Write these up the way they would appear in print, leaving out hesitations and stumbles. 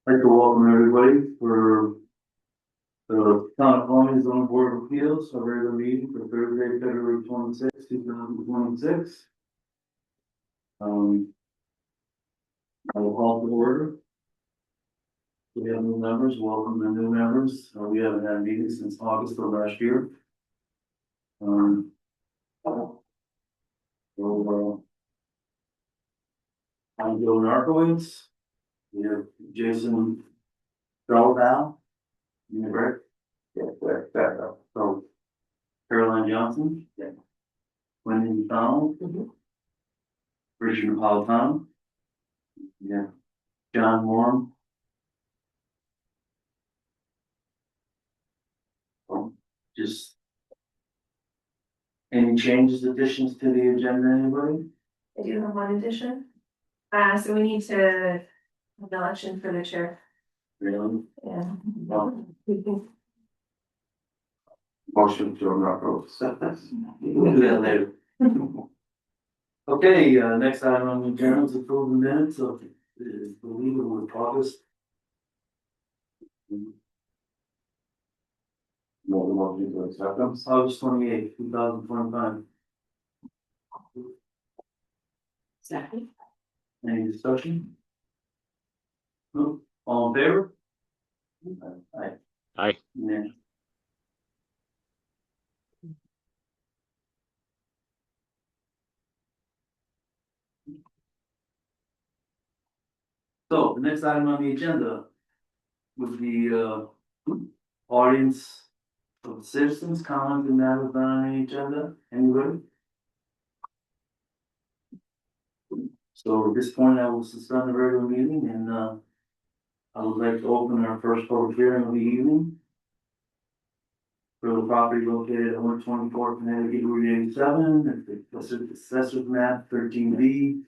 I'd like to welcome everybody for the Town of Columbia Zoning Board of Appeals, a regular meeting for Thursday, February 26, 2026. I will call to order. We have new members, welcome the new members. We haven't had a meeting since August of last year. I'm Joe Narkowitz. We have Jason Straubow. You know, right? Yeah, so Caroline Johnson. Yeah. Wendy McDonald. Richard Napolitano. Yeah. John Moore. Just any changes, additions to the agenda, anybody? I do have one addition. So we need to have an election for the chair. Really? Yeah. No. Motion to approve. We'll do that later. Okay, next item on the agenda is approve the minutes of the legal of August. Motion to accept them. August 28th, 2025. Second. Any discussion? No? All in favor? Aye. Aye. Yeah. So the next item on the agenda would be audience of citizens commenting that was not on the agenda. Anybody? So at this point, I will suspend the regular meeting and I would like to open our first public hearing of the evening for the property located at 124 Connecticut Route 87, assessors map 13B.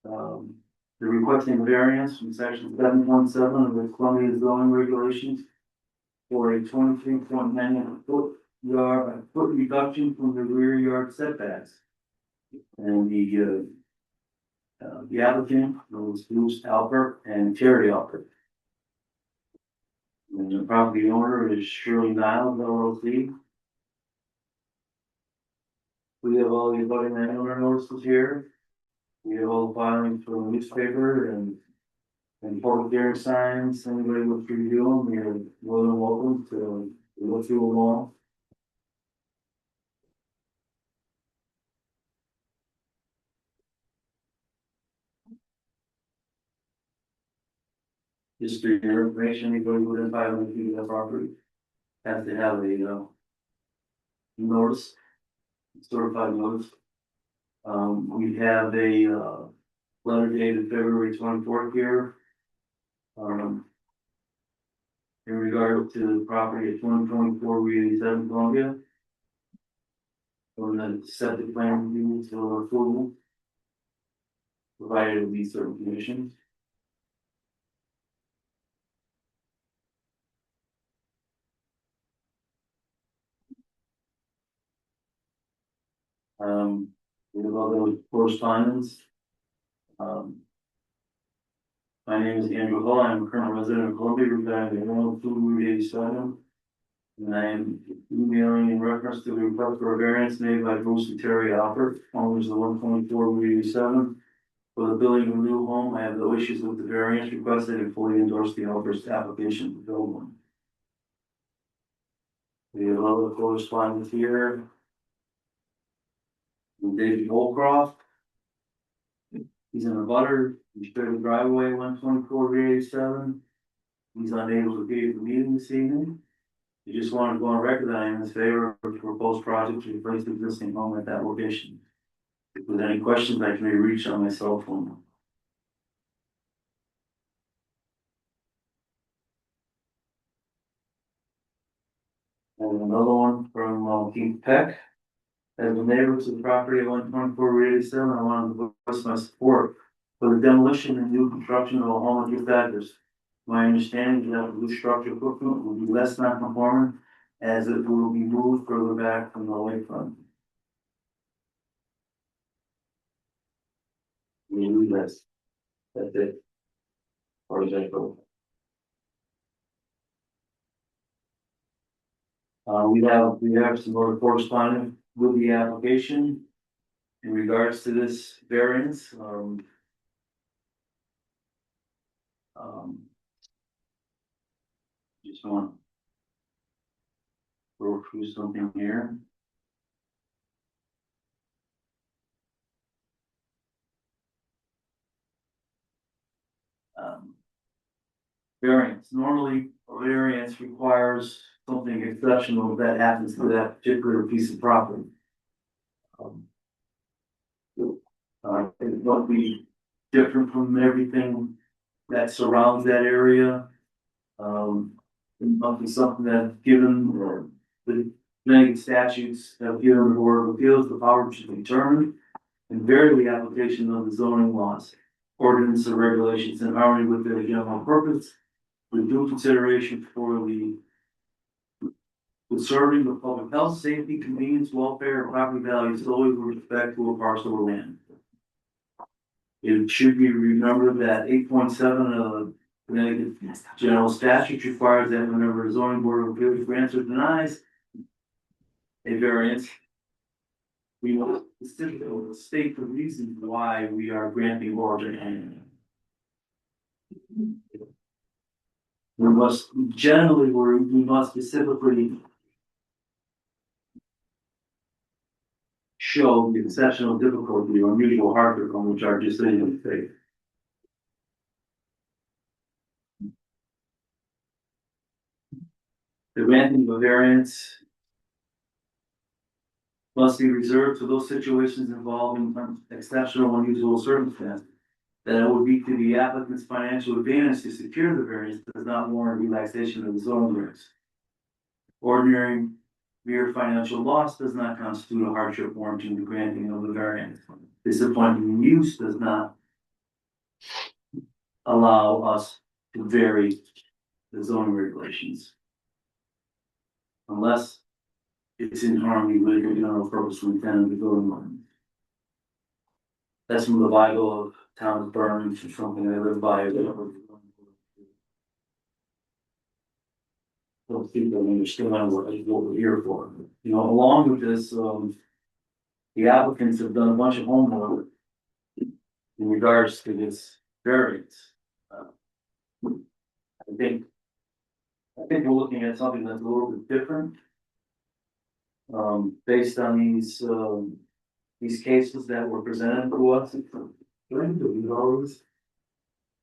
They're requesting variance from section 717 of the Columbia zoning regulations for a 23.9 foot reduction from the rear yard setbacks. And the applicant was Bruce Alpert and Terry Alpert. And the property owner is Shirley Niles LLC. We have all the abutting landowner notices here. We have all the filings from the newspaper and public hearing signs. Anybody wants to review them, you're more than welcome to go through them all. Just for your information, anybody within 500 feet of that property has to have a notice, certified notice. We have a letter dated February 24th here. In regard to the property at 2024 Route 87 Columbia. On the septic plan review for approval. Provided with these certain conditions. We have other correspondence. My name is Andrew Hall. I'm a current resident of Columbia, residing at 102 Route 87. And I am emailing in reference to the request for a variance made by Bruce and Terry Alpert, owners of 124 Route 87. For the building of a new home, I have no issues with the variance requested and fully endorse the Alpert's application to build one. We have other correspondence here. David Holcroft. He's in a butter. He's cleared the driveway 124 Route 87. He's unable to be at the meeting this evening. He just wanted to go on record that I am in his favor of the proposed project to replace the existing home at that location. If with any questions, I can be reached on my cell phone. And another one from Keith Peck. As a neighbor to the property at 124 Route 87, I wanted to voice my support for the demolition and new construction of a home at this address. My understanding is that the new structure footprint will be less non-conforming as it will be moved further back from the lakefront. We do this. That's it. Or is that cool? We have some other correspondence with the application in regards to this variance, just want to go through something here. Variance, normally a variance requires something exceptional that happens to that particular piece of property. It must be different from everything that surrounds that area. It must be something that's given, or the many statutes have given the Board of Appeals the power to determine and vary the application of the zoning laws, ordinance, or regulations in harmony with their general purpose, with due consideration for the serving of public health, safety, convenience, welfare, and property values solely with respect to a parcel of land. It should be remembered that 8.7 of the Connecticut General Statute requires that whenever a zoning board of appeals grants or denies a variance, we must specifically state the reasons why we are granting or denying. We must generally, we must specifically show the exceptional difficulty or unusual hardship on which our decision is based. The granting of a variance must be reserved to those situations involving exceptional or unusual circumstances. That it would be to the applicant's financial advantage to secure the variance does not warrant relaxation of the zoning regs. Ordinary mere financial loss does not constitute a hardship warranting the granting of the variance. Disappointing use does not allow us to vary the zoning regulations, unless it's in harmony with the general purpose and intent of the building ordinance. That's from the Bible of Town of Burns, or something I live by. Those people understand what we're here for. You know, along with this, the applicants have done a bunch of homework in regards to this variance. I think we're looking at something that's a little bit different. Based on these cases that were presented to us. Do we always?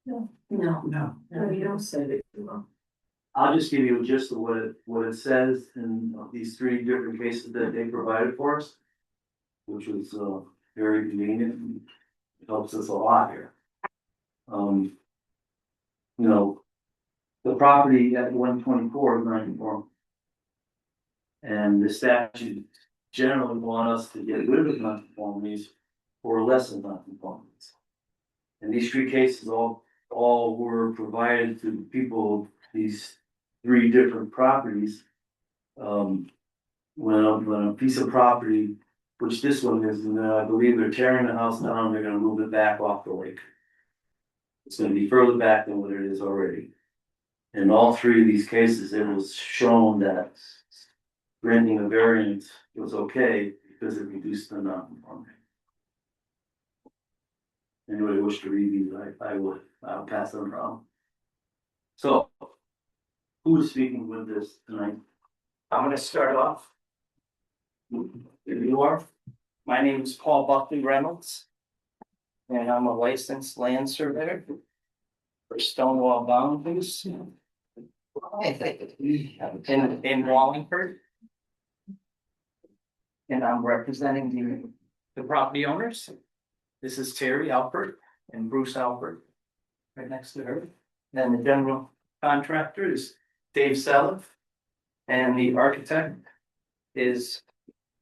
No, You don't say that you will. I'll just give you a gist of what it says in these three different cases that they provided for us, which was very convenient and helps us a lot here. You know, the property at 124 is non-conforming. And the statute generally want us to get rid of non-conformities or less than non-conformities. And these three cases all were provided to people, these three different properties. When a piece of property, which this one is, and I believe they're tearing the house down, they're gonna move it back off the lake. It's gonna be further back than what it is already. In all three of these cases, it was shown that granting a variance was okay because it reduced the non-conformity. Anybody wish to read these, I'll pass them around. So, who is speaking with this tonight? I'm gonna start off. Here you are. My name is Paul Buckley Reynolds. And I'm a licensed land surveyor for Stonewall Boundaries. In Wallingford. And I'm representing the property owners. This is Terry Alpert and Bruce Alpert, right next to her. Then the general contractor is Dave Selleff. And the architect is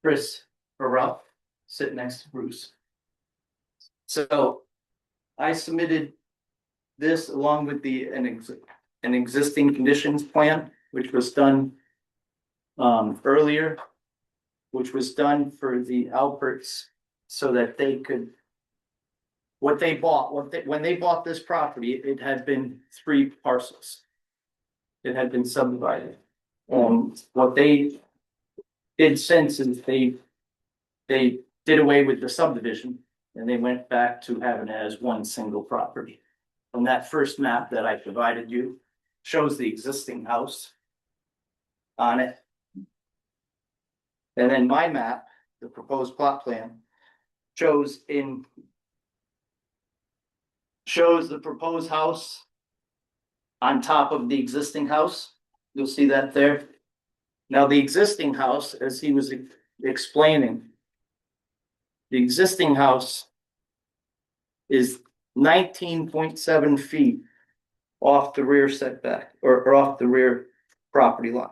Chris Burrell, sitting next to Bruce. So I submitted this along with an existing conditions plan, which was done earlier, which was done for the Alperts so that they could, when they bought this property, it had been 3 parcels. It had been subdivided. And what they did since is they did away with the subdivision and they went back to having it as one single property. On that first map that I provided you, shows the existing house on it. And then my map, the proposed plot plan, shows the proposed house on top of the existing house. You'll see that there. Now, the existing house, as he was explaining, the existing house is 19.7 feet off the rear setback or off the rear property line.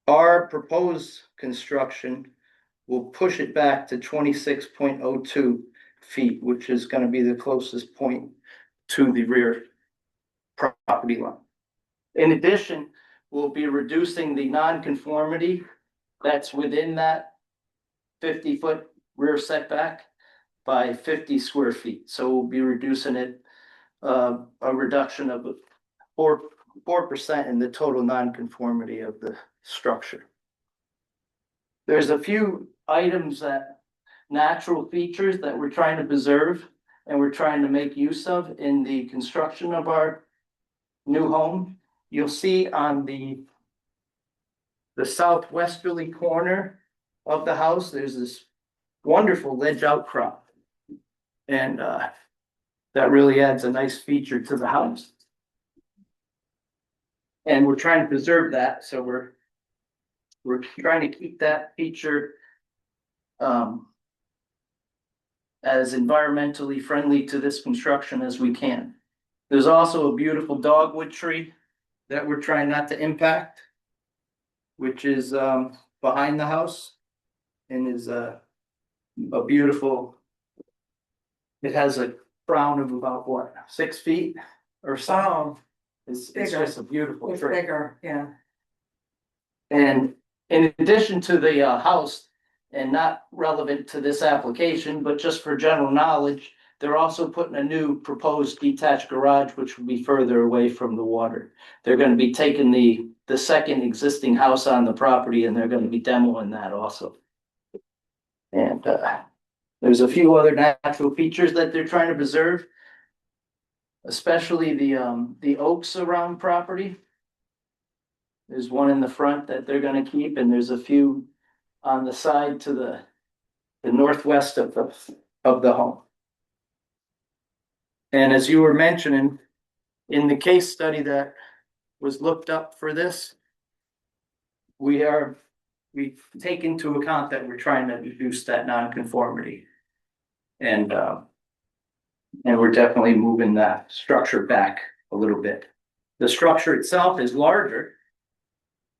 Our proposed construction will push it back to 26.02 feet, which is going to be the closest point to the rear property line. In addition, we'll be reducing the nonconformity that's within that 50-foot rear setback by 50 square feet. So we'll be reducing it a reduction of 4% in the total nonconformity of the structure. There's a few items natural features that we're trying to preserve and we're trying to make use of in the construction of our new home. You'll see on the southwesterly corner of the house, there's this wonderful ledge outcrop. And that really adds a nice feature to the house. And we're trying to preserve that, so we're trying to keep that feature as environmentally friendly to this construction as we can. There's also a beautiful dogwood tree that we're trying not to impact, which is behind the house and is a beautiful. It has a crown of about what, 6 feet or so. It's just a beautiful It's tree. bigger, yeah. And in addition to the house, and not relevant to this application, but just for general knowledge, they're also putting a new proposed detached garage, which will be further away from the water. They're gonna be taking the second existing house on the property and they're gonna be demoing that also. And there's a few other natural features that they're trying to preserve, especially the oaks around property. There's one in the front that they're gonna keep, and there's a few on the side to the northwest of the home. And as you were mentioning, in the case study that was looked up for this, we take into account that we're trying to reduce that nonconformity. And we're definitely moving that structure back a little bit. The structure itself is larger.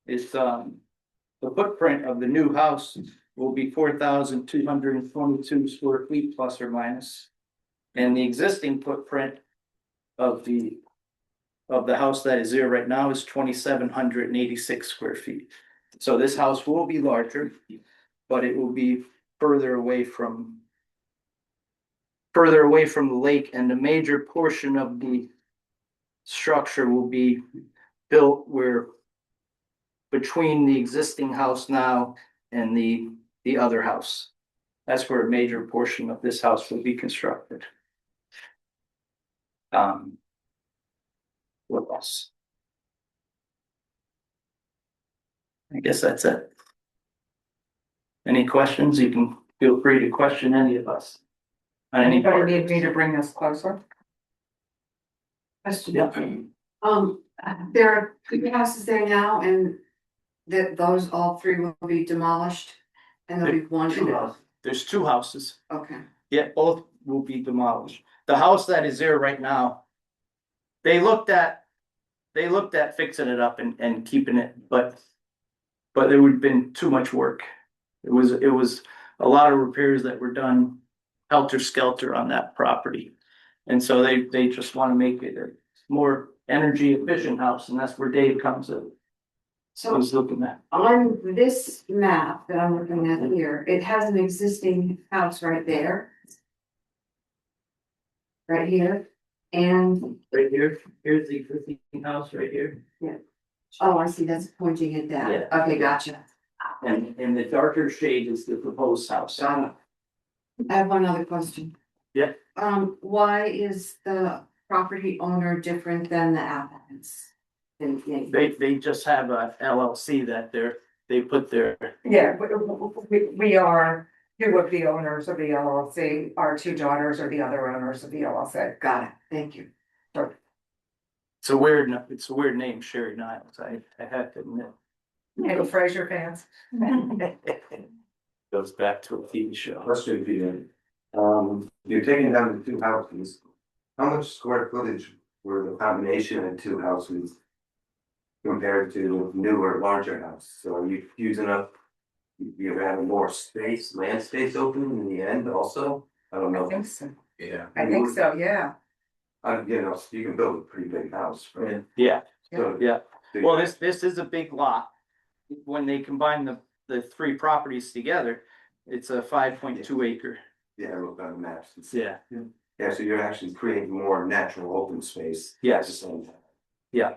It's the footprint of the new house will be 4,222 square feet plus or minus. And the existing footprint of the house that is there right now is 2,786 square feet. So this house will be larger, but it will be further away from the lake, and the major portion of the structure will be built where between the existing house now and the other house. That's where a major portion of this house will be constructed. What else? I guess that's it. Any questions? You can feel free to question any of us. On any part. Anybody need me to bring this closer? Question. Yeah. There are 3 houses there now, and those all 3 will be demolished, and there'll be one. There's 2 houses. Okay, Yeah, both will be demolished. The house that is there right now, they looked at fixing it up and keeping it, but there would have been too much work. It was a lot of repairs that were done helter-skelter on that property. And so they just want to make it a more energy efficient house, and that's where Dave comes in. I so was looking at. on this map that I'm looking at here, it has an existing house right there. Right here, and, Right here, here's the existing house right here. oh, I see, that's pointing it down. Yeah. Okay, gotcha. And the darker shade is the proposed house. Got it. I have one other question. Yeah. Why is the property owner different than the applicants? They just have a LLC that they put their, Yeah, we are two of the owners of the LLC, our two daughters are the other owners of the LLC. Got it, thank you. it's a weird name, Sherry Niles, I have to admit. Any Fraser fans? Goes back to a TV show. Question for you. You're taking down the two houses. How much square footage were the combination of two houses? Compared to newer, larger house, so are you using up? You're having more space, land space open in the end also? I don't I know. think so. Yeah. I think so, yeah. You know, you can build a pretty big house, right? Yeah, So- yeah. Well, this is a big lot. When they combine the three properties together, it's a 5.2 acre. Yeah, I looked on the maps. Yeah. Yeah, so you're actually creating more natural open space. Yes. At the same time. Yeah.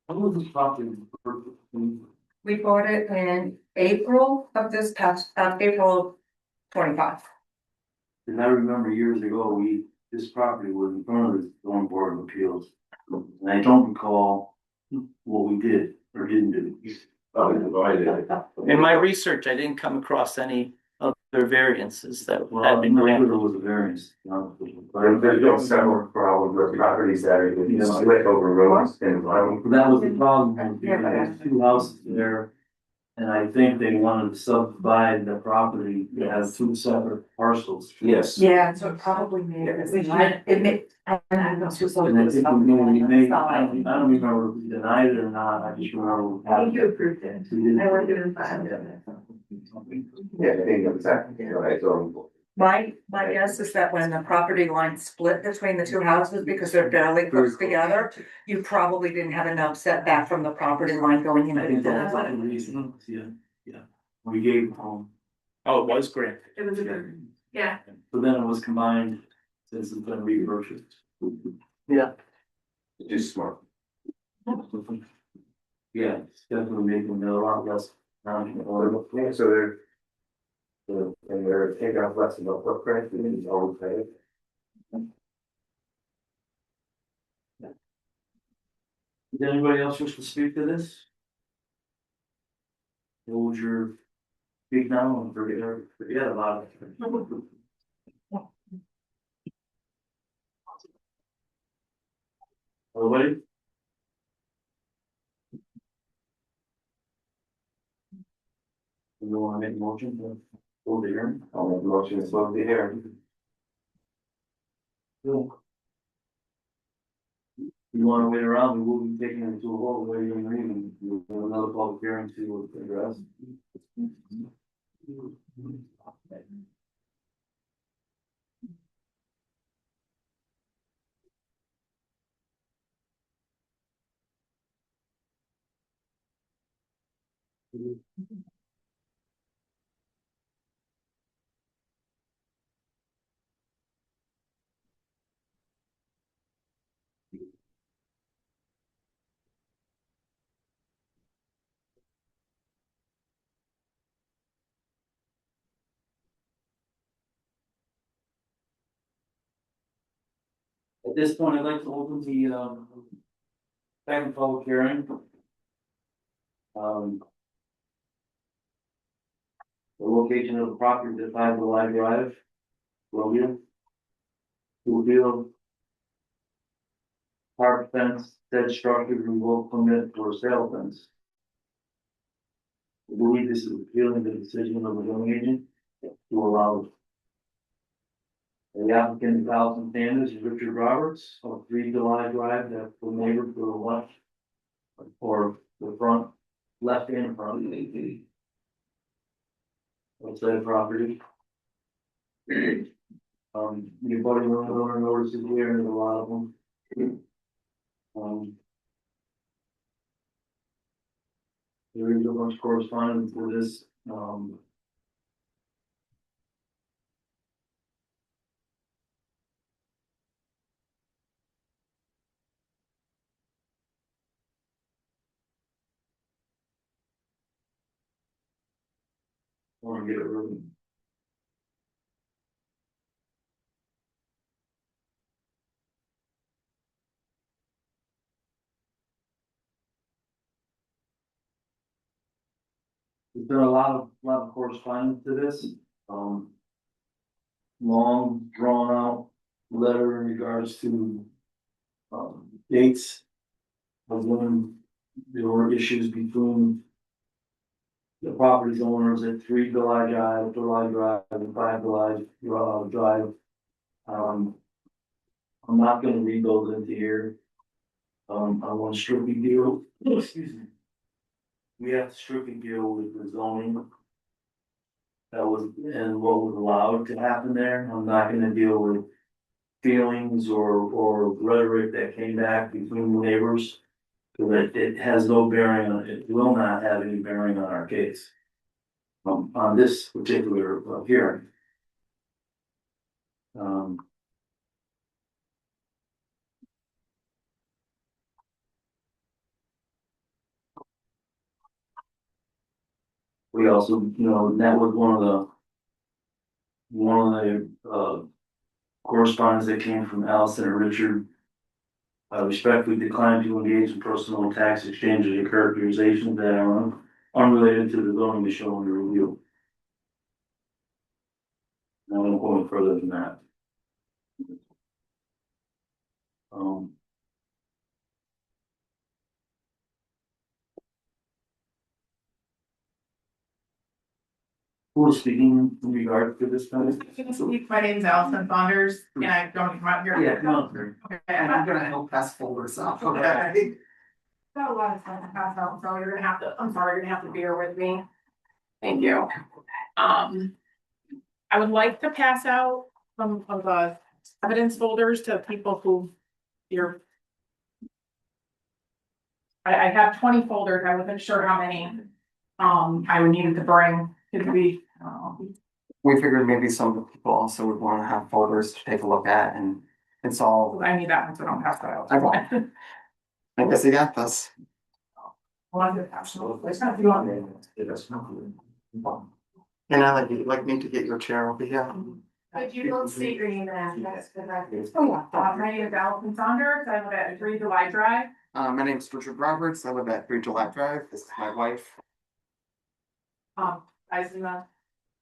How was this property? We bought it in April of April 25. And I remember years ago, this property was in front of the zoning board of appeals. And I don't recall what we did or didn't do. Oh, divided. In my research, I didn't come across any other variances that Well, had I'm been not sure granted. there was a variance. There's been several problems with properties that are split over roads and. That was the problem, because there's two houses there. And I think they wanted to subdivide the property to have two separate parcels. Yes. Yeah, so it probably made it. It made. And I think we made, I don't remember if we denied it or not, I just remember. I think you approved it. We did. I worked it in five. Yeah, I think exactly, right, so. My guess is that when the property line split between the two houses, because they're fairly close together, you probably didn't have enough setback from the property line going I into think the that's the reason, yeah. We gave home, Oh, it was granted. It was a good, yeah. but then it was combined since it's been repurchased. Yeah. Just smart. Yeah, it's definitely making it a lot less. Yeah, so they're. And they're taking off less of a footprint, and it's always paid. Does anybody else wish to speak to this? Hold your speak now and forget about it. Nobody? You wanna make a motion to hold the hearing? I'll make a motion to close the hearing. You wanna wait around, we will be taking it to a vote later in the meeting, we'll have another public hearing to address. At this point, I'd like to open the second public hearing. The location of the property at 5 July Drive, Columbia. Field. Park fence, said structure removal permit for sale fence. I believe this is appealing the decision of the zoning agent to allow. The applicant Allison Sanders, Richard Roberts of 3 July Drive, that's the neighbor to the left. Or the front, left and front. Outside property. The abutting owner notices here, and there's a lot of them. There is a bunch of correspondence for this, wanna get it rid. There's been a lot of correspondence to this, long drawn out letter in regards to, dates of when there were issues between the property owners at 3 July Drive, and 5 July Drive. I'm not gonna read those into here. I want to strictly deal, excuse me. We have to strictly deal with the zoning. That was, and what was allowed to happen there. I'm not gonna deal with feelings or rhetoric that came back between the neighbors. Because it has no bearing on, it will not have any bearing on our case. On this particular hearing. We also, that was one of the correspondence that came from Allison and Richard. I respectfully decline to engage in personal tax exchanges or characterizations that are unrelated to the zoning issue under review. I won't go any further than that. Who is speaking in regard to this kind of? My name's Allison Saunders, and I don't come out here. Yeah, come on, sir. Okay, And I'm gonna help pass folders up, Okay. okay? got a lot of stuff to pass out, so you're gonna have to, I'm sorry, you're gonna have to bear with me. Thank you. I would like to pass out some of the evidence folders to people who you're. I have 20 folders, I wasn't sure how many, I would need to bring to be, We figured maybe some people also would wanna have folders to take a look at and it's all, I need that one, so I don't pass that out. I won't. I guess you got this. One of the absolutely, it's not, you want me? And I like me to get your chair over here. But you don't state your name and address, correct? Oh, yeah. My name is Allison Saunders, I live at 3 July Drive. My name's Richard Roberts, I live at 3 July Drive, this is my wife. I was in the,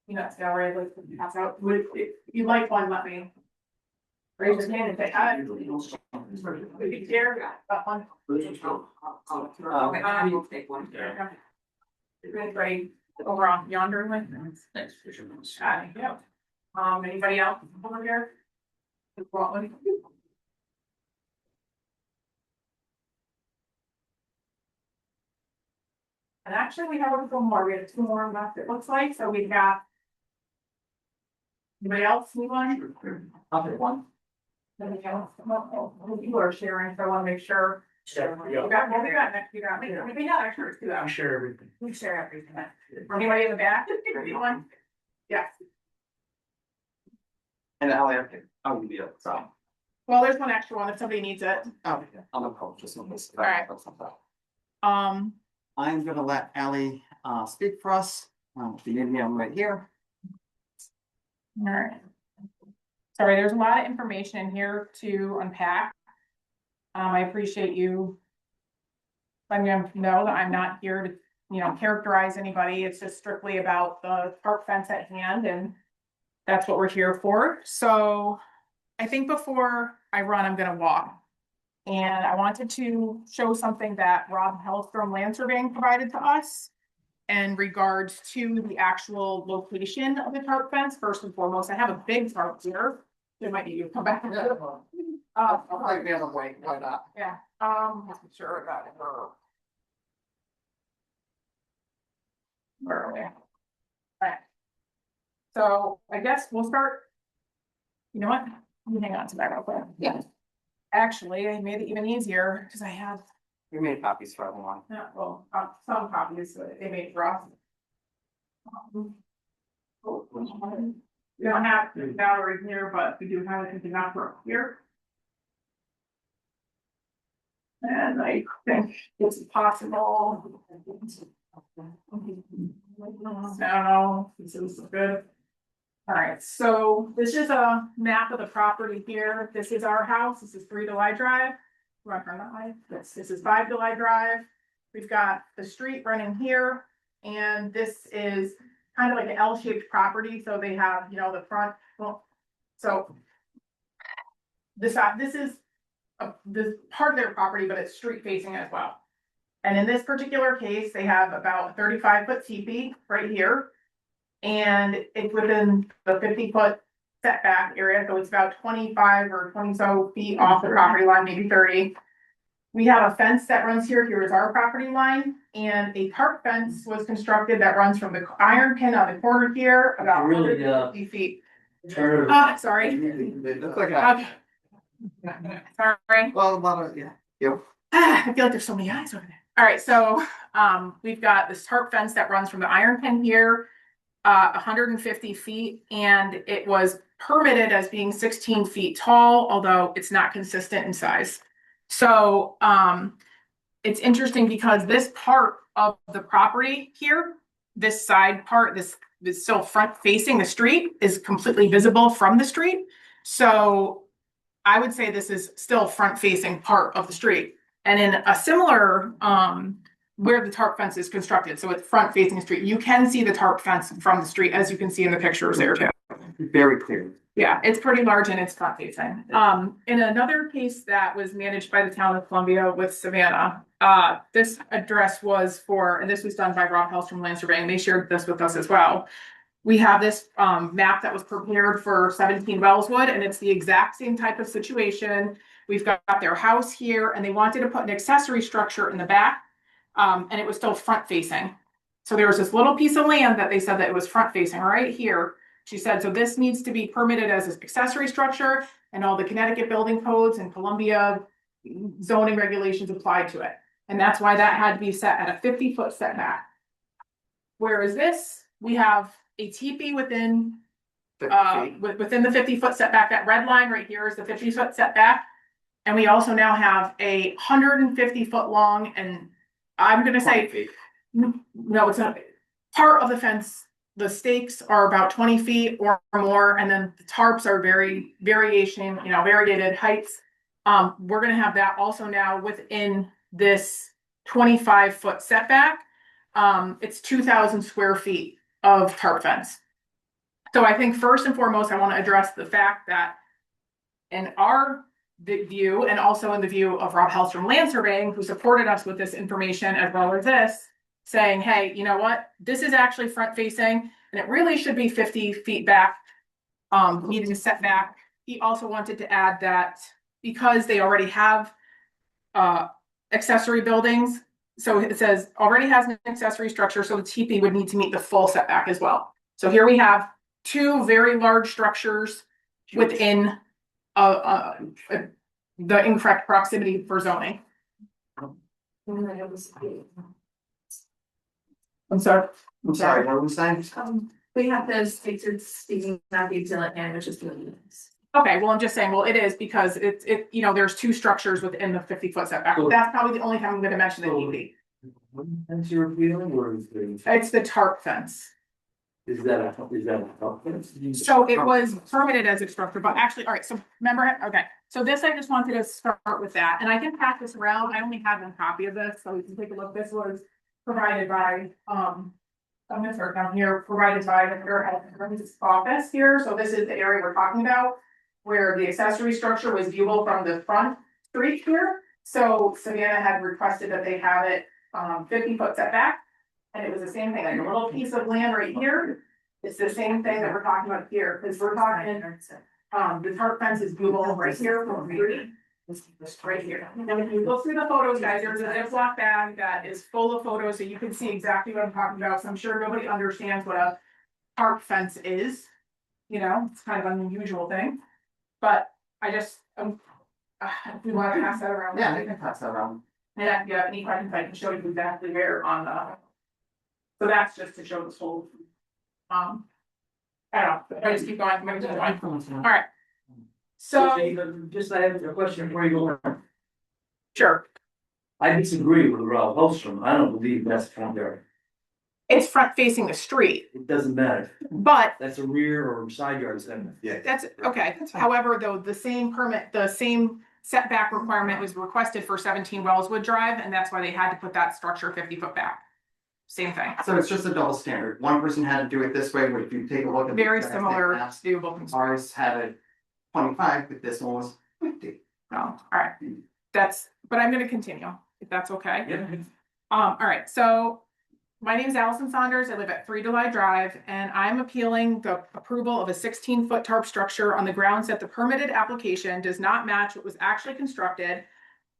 it's already like, pass out, would, if you like one, let me. Raise your hand and say, would you care, one? You'll take one. Right, over on yonder one. Yeah. Anybody else over here? Want one? And actually, we have a couple more, we have 2 more left, it looks like, so we've got. Anybody else need one? I'll take one. Anybody else? You are sharing, so I wanna make sure. You got, what we got next, you got, we got extras too. I share everything. We share everything. Anybody in the back? Anyone? Yes, And I'll give you a well, there's one extra one if somebody needs it. Oh, yeah, I'm gonna call just in case. All right. I'm gonna let Ally speak for us. If you need me, I'm right here. All right. Sorry, there's a lot of information in here to unpack. I appreciate you. letting them know that I'm not here to, characterize anybody. It's just strictly about the park fence at hand, and that's what we're here for. So I think before I run, I'm gonna walk. And I wanted to show something that Rob Hellstrom Land Surveying provided to us in regards to the actual location of the tarp fence. First and foremost, I have a big tarp here. There might be you come back. I'll take the other way, why not? Yeah, wasn't sure about it. Where are we? Alright. So I guess we'll start. You know what? Let me hang on to that real quick. Yeah. Actually, I made it even easier because I have, We made copies for everyone. some copies that they made for us. We don't have the gallery here, but we do have it in the upper here. And I think it's possible. No, this is good. All right, so this is a map of the property here. This is our house. This is 3 Delhi Drive. Run from that way. This is 5 Delhi Drive. We've got the street running here, and this is kind of like an L-shaped property. So they have, you know, the front. Well, so this is this part of their property, but it's street facing as well. And in this particular case, they have about a 35-foot teepee right here. And it's within the 50-foot setback area, so it's about 25 or 20 so feet off the property line, maybe 30. We have a fence that runs here. Here is our property line, and a tarp fence was constructed that runs from the iron pin on the corner here about Really, 150 feet. Turn it. Sorry. They look like a, Okay. Sorry. well, a lot of, yeah. Yep. I feel like there's so many eyes over there. All right, so we've got this tarp fence that runs from the iron pin here, 150 feet, and it was permitted as being 16 feet tall, although it's not consistent in size. So it's interesting because this part of the property here, this side part, this is still front facing the street, is completely visible from the street. So I would say this is still front facing part of the street. And in a similar, where the tarp fence is constructed, so it's front facing the street, you can see the tarp fence from the street, as you can see in the pictures there too. Very clear. Yeah, it's pretty large and it's front facing. In another case that was managed by the town of Columbia with Savannah, this address was for, and this was done by Rob Hellstrom Land Surveying, they shared this with us as well. We have this map that was prepared for 17 Wellswood, and it's the exact same type of situation. We've got their house here, and they wanted to put an accessory structure in the back, and it was still front facing. So there was this little piece of land that they said that it was front facing right here. She said, so this needs to be permitted as an accessory structure, and all the Connecticut building codes and Columbia zoning regulations applied to it. And that's why that had to be set at a 50-foot setback. Whereas this, we have a teepee within within the 50-foot setback. That red line right here is the 50-foot setback. And we also now have a 150-foot long, and I'm gonna say, no, it's not part of the fence. The stakes are about 20 feet or more, and then the tarps are variegated heights. We're gonna have that also now within this 25-foot setback. It's 2,000 square feet of tarp fence. So I think first and foremost, I want to address the fact that in our view, and also in the view of Rob Hellstrom Land Surveying, who supported us with this information as well as this, saying, hey, you know what, this is actually front facing, and it really should be 50 feet back, needing a setback. He also wanted to add that because they already have accessory buildings, so it says already has an accessory structure, so the teepee would need to meet the full setback as well. So here we have 2 very large structures within the incorrect proximity for zoning. I'm sorry. I'm sorry, what were we saying? We have those pictures speaking of the utility and which is doing this. Okay, well, I'm just saying, well, it is because it, you know, there's 2 structures within the 50-foot setback. That's probably the only time I'm gonna mention the teepee. That's your feeling, or is it? It's the tarp fence. Is that a tarp fence? So it was permitted as a structure, but actually, all right, so remember, okay, so this, I just wanted to start with that, and I can pass this around. I only have 1 copy of this, so we can take a look. This was provided by, I'm gonna start down here, provided by the office here. So this is the area we're talking about, where the accessory structure was viewable from the front street here. So Savannah had requested that they have it 50-foot setback. And it was the same thing, like a little piece of land right here. It's the same thing that we're talking about here, because we're talking, the tarp fence is viewable right here from the street. Right here. Now, if you look through the photos, guys, there's a Ziploc bag that is full of photos, so you can see exactly what I'm talking about. So I'm sure nobody understands what a tarp fence is. You know, it's kind of an unusual thing. But I just, we want to pass that around. Yeah, they can pass that around. And if you have any questions, I can show you exactly where on the. So that's just to show this whole. I don't know, I just keep going, I'm gonna keep going. All right. So, Just I have a question before you go on. sure, I disagree with Rob Hellstrom. I don't believe that's front yard. It's front facing the street, It doesn't matter. but That's a rear or side yard setback. Yeah. that's, okay. However, though, the same setback requirement was requested for 17 Wellswood Drive, and that's why they had to put that structure 50 foot back. Same thing. So it's just a double standard. One person had to do it this way, but if you take a look at. the Very exact similar maps, to both. Ours had a 25, but this one was 50. Oh, all right. But I'm gonna continue, if that's okay. Yeah. All right, so my name is Allison Saunders. I live at 3 July Drive, and I'm appealing the approval of a 16-foot tarp structure on the grounds that the permitted application does not match what was actually constructed.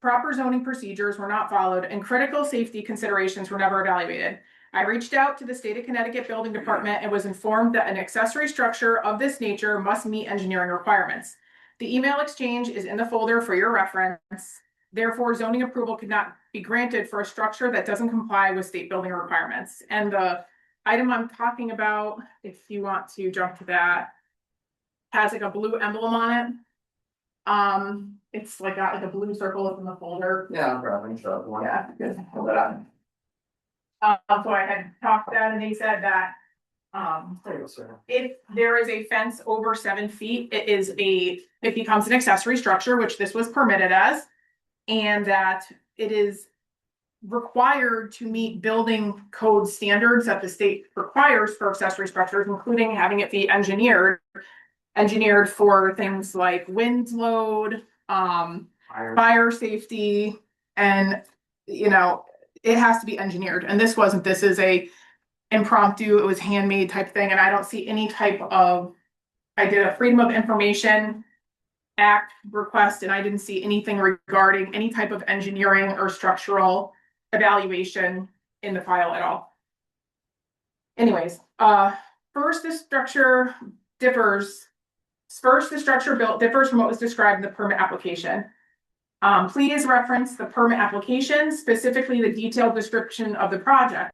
Proper zoning procedures were not followed, and critical safety considerations were never evaluated. I reached out to the state of Connecticut Building Department and was informed that an accessory structure of this nature must meet engineering requirements. The email exchange is in the folder for your reference. Therefore, zoning approval could not be granted for a structure that doesn't comply with state building requirements. And the item I'm talking about, if you want to jump to that, has like a blue emblem on it. It's like got like a blue circle within the folder. Yeah, probably. So one. Yeah, good. Hold it up. So I had talked to them and they said that, There you go, sir. if there is a fence over 7 feet, it becomes an accessory structure, which this was permitted as. And that it is required to meet building code standards that the state requires for accessory structures, including having it be engineered for things like wind load, fire safety, and, you know, it has to be engineered. And this wasn't. This is a impromptu, it was handmade type thing, and I don't see any type of, I did a Freedom of Information Act request, and I didn't see anything regarding any type of engineering or structural evaluation in the file at all. Anyways, first, the structure built differs from what was described in the permit application. Please reference the permit application, specifically the detailed description of the project.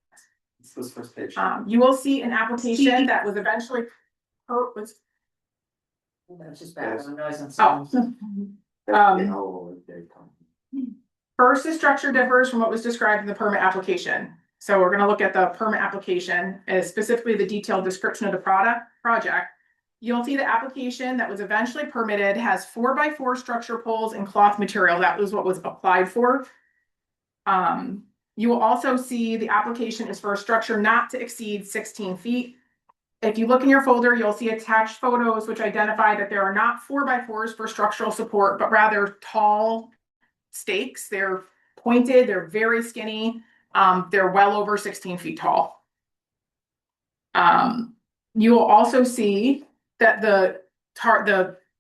It's this first page. You will see an application that was eventually That's just background noise and Oh. sound. First, the structure differs from what was described in the permit application. So we're gonna look at the permit application, specifically the detailed description of the project. You'll see the application that was eventually permitted has 4x4 structure poles and cloth material. That was what was applied for. You will also see the application is for a structure not to exceed 16 feet. If you look in your folder, you'll see attached photos which identify that there are not 4x4s for structural support, but rather tall stakes. They're pointed, they're very skinny. They're well over 16 feet tall. You will also see that the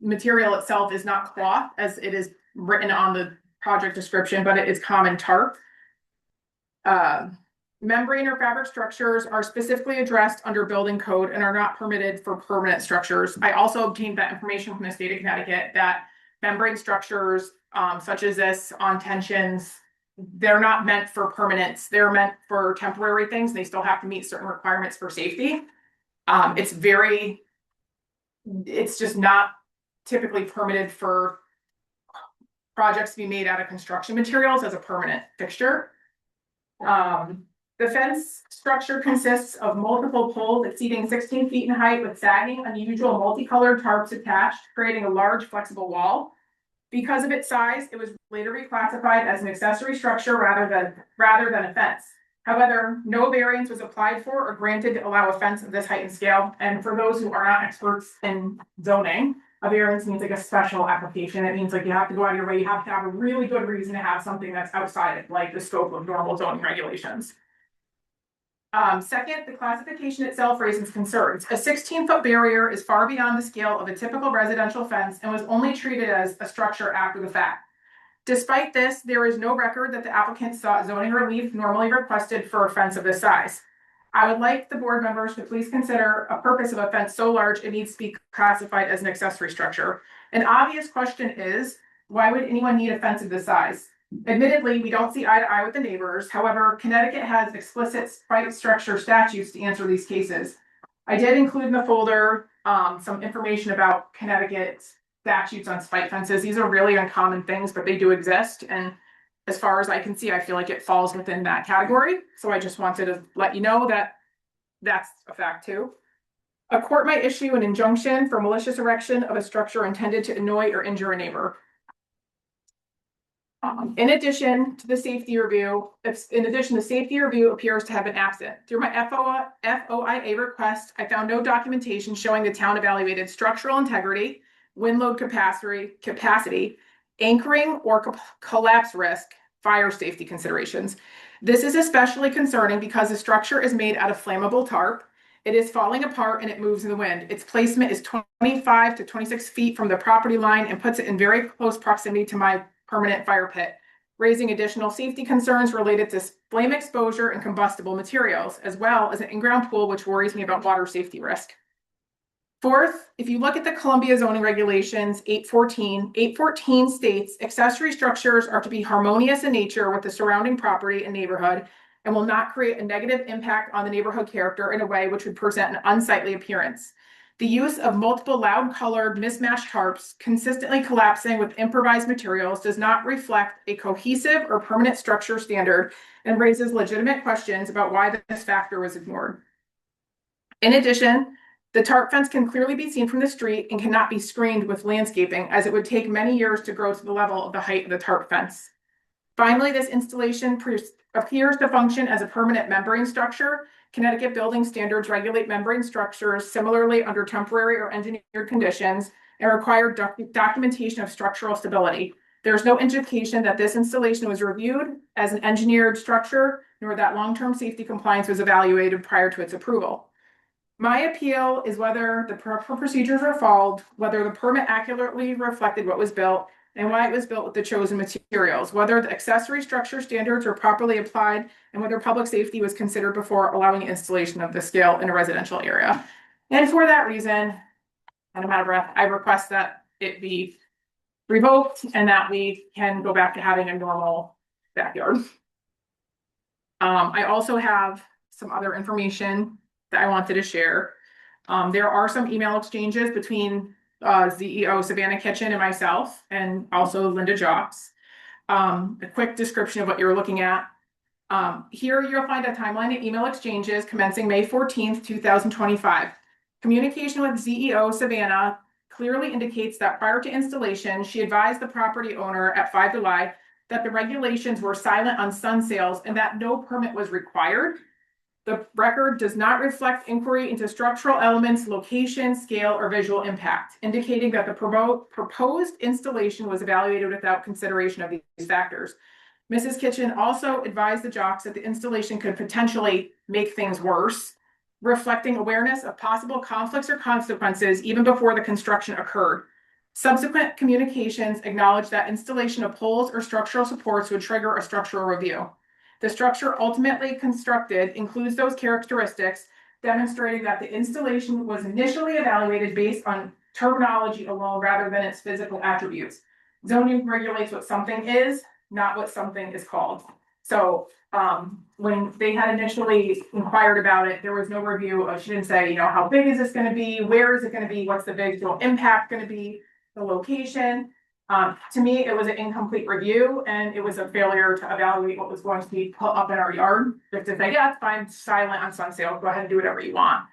material itself is not cloth as it is written on the project description, but it is common tarp. Membrane or fabric structures are specifically addressed under building code and are not permitted for permanent structures. I also obtained that information from the state of Connecticut that membrane structures, such as this on tensions, they're not meant for permanence. They're meant for temporary things. They still have to meet certain requirements for safety. It's just not typically permitted for projects to be made out of construction materials as a permanent fixture. The fence structure consists of multiple poles exceeding 16 feet in height with sagging, unusual multicolored tarps attached, creating a large flexible wall. Because of its size, it was later reclassified as an accessory structure rather than a fence. However, no variance was applied for or granted to allow a fence of this height and scale. And for those who are not experts in zoning, a variance means like a special application. It means like you have to go out of your way. You have to have a really good reason to have something that's outside of like the scope of normal zoning regulations. Second, the classification itself raises concerns. A 16-foot barrier is far beyond the scale of a typical residential fence and was only treated as a structure after the fact. Despite this, there is no record that the applicant sought zoning relief normally requested for a fence of this size. I would like the board members to please consider a purpose of a fence so large it needs to be classified as an accessory structure. An obvious question is, why would anyone need a fence of this size? Admittedly, we don't see eye to eye with the neighbors. However, Connecticut has explicit spite structure statutes to answer these cases. I did include in the folder some information about Connecticut statutes on spite fences. These are really uncommon things, but they do exist. And as far as I can see, I feel like it falls within that category. So I just wanted to let you know that that's a fact too. A court might issue an injunction for malicious erection of a structure intended to annoy or injure a neighbor. In addition to the safety review, the safety review appears to have been absent. Through my FOIA request, I found no documentation showing the town evaluated structural integrity, wind load capacity, anchoring or collapse risk, fire safety considerations. This is especially concerning because the structure is made out of flammable tarp. It is falling apart and it moves in the wind. Its placement is 25 to 26 feet from the property line and puts it in very close proximity to my permanent fire pit, raising additional safety concerns related to flame exposure and combustible materials, as well as an in-ground pool, which worries me about water safety risk. Fourth, if you look at the Columbia zoning regulations 814 states accessory structures are to be harmonious in nature with the surrounding property and neighborhood and will not create a negative impact on the neighborhood character in a way which would present an unsightly appearance. The use of multiple loud colored mismatched tarps consistently collapsing with improvised materials does not reflect a cohesive or permanent structure standard and raises legitimate questions about why this factor was ignored. In addition, the tarp fence can clearly be seen from the street and cannot be screened with landscaping, as it would take many years to grow to the level of the height of the tarp fence. Finally, this installation appears to function as a permanent membrane structure. Connecticut building standards regulate membrane structures similarly under temporary or engineered conditions and require documentation of structural stability. There's no indication that this installation was reviewed as an engineered structure, nor that long-term safety compliance was evaluated prior to its approval. My appeal is whether the proper procedures are followed, whether the permit accurately reflected what was built, and why it was built with the chosen materials, whether the accessory structure standards were properly applied, and whether public safety was considered before allowing installation of the scale in a residential area. And for that reason, and I'm out of breath, I request that it be revoked and that we can go back to having a normal backyard. I also have some other information that I wanted to share. There are some email exchanges between ZEO Savannah Kitchen and myself, and also Linda Jocks. A quick description of what you're looking at. Here you'll find a timeline of email exchanges commencing May 14th, 2025. Communication with ZEO Savannah clearly indicates that prior to installation, she advised the property owner at 5 July that the regulations were silent on sun sails and that no permit was required. The record does not reflect inquiry into structural elements, location, scale, or visual impact, indicating that the proposed installation was evaluated without consideration of these factors. Mrs. Kitchen also advised the Jocks that the installation could potentially make things worse, reflecting awareness of possible conflicts or consequences even before the construction occurred. Subsequent communications acknowledged that installation of poles or structural supports would trigger a structural review. The structure ultimately constructed includes those characteristics, demonstrating that the installation was initially evaluated based on terminology alone rather than its physical attributes. Zoning regulates what something is, not what something is called. So when they had initially inquired about it, there was no review. She didn't say, how big is this going to be? Where is it going to be? What's the visual impact going to be? The location. To me, it was an incomplete review and it was a failure to evaluate what was going to be put up in our yard. If they say, yeah, it's fine, silent on sun sale, go ahead and do whatever you want.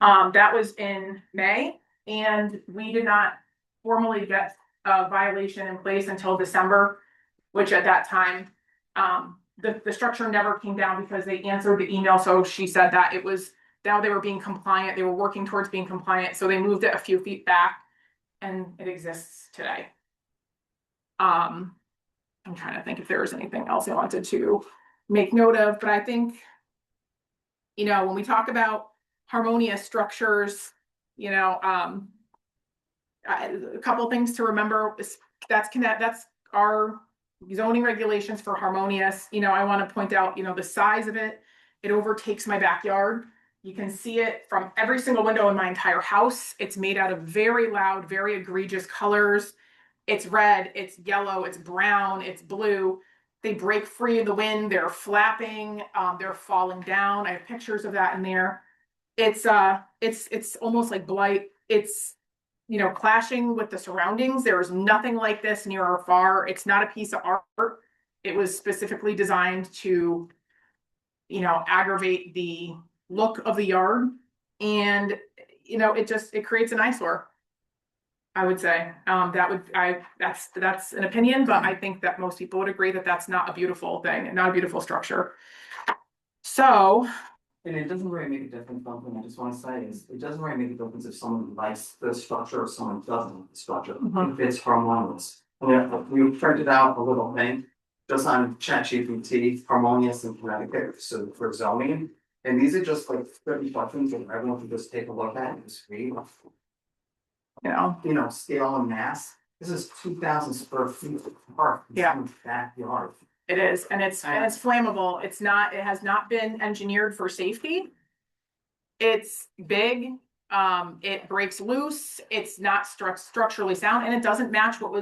That was in May, and we did not formally get a violation in place until December, which at that time, the structure never came down because they answered the email. So she said that it was, now they were being compliant, they were working towards being compliant. So they moved it a few feet back and it exists today. I'm trying to think if there was anything else I wanted to make note of, but I think, when we talk about harmonious structures, a couple of things to remember is that's our zoning regulations for harmonious. I want to point out, the size of it, it overtakes my backyard. You can see it from every single window in my entire house. It's made out of very loud, very egregious colors. It's red, it's yellow, it's brown, it's blue. They break free in the wind, they're flapping, they're falling down. I have pictures of that in there. It's almost like blight. It's, clashing with the surroundings. There's nothing like this near or far. It's not a piece of art. It was specifically designed to, aggravate the look of the yard. And, you know, it creates an eyesore. I would say, that's an opinion, but I think that most people would agree that that's not a beautiful thing and not a beautiful structure. So, And it doesn't really make a difference, one thing I just wanna say is, it doesn't really make a difference if someone likes the structure or someone doesn't like the structure, if it's harmonious. And then we printed out a little thing, just on ChatGPT, harmonious in Connecticut, so for zoning. And these are just like 30 questions that everyone can just take a look at and just read. you know, Scale and mass, this is 2,000 square feet of park. in Yeah. someone's Backyard. it is, and it's flammable. It has not been engineered for safety. It's big, it breaks loose, it's not structurally sound, and it doesn't match what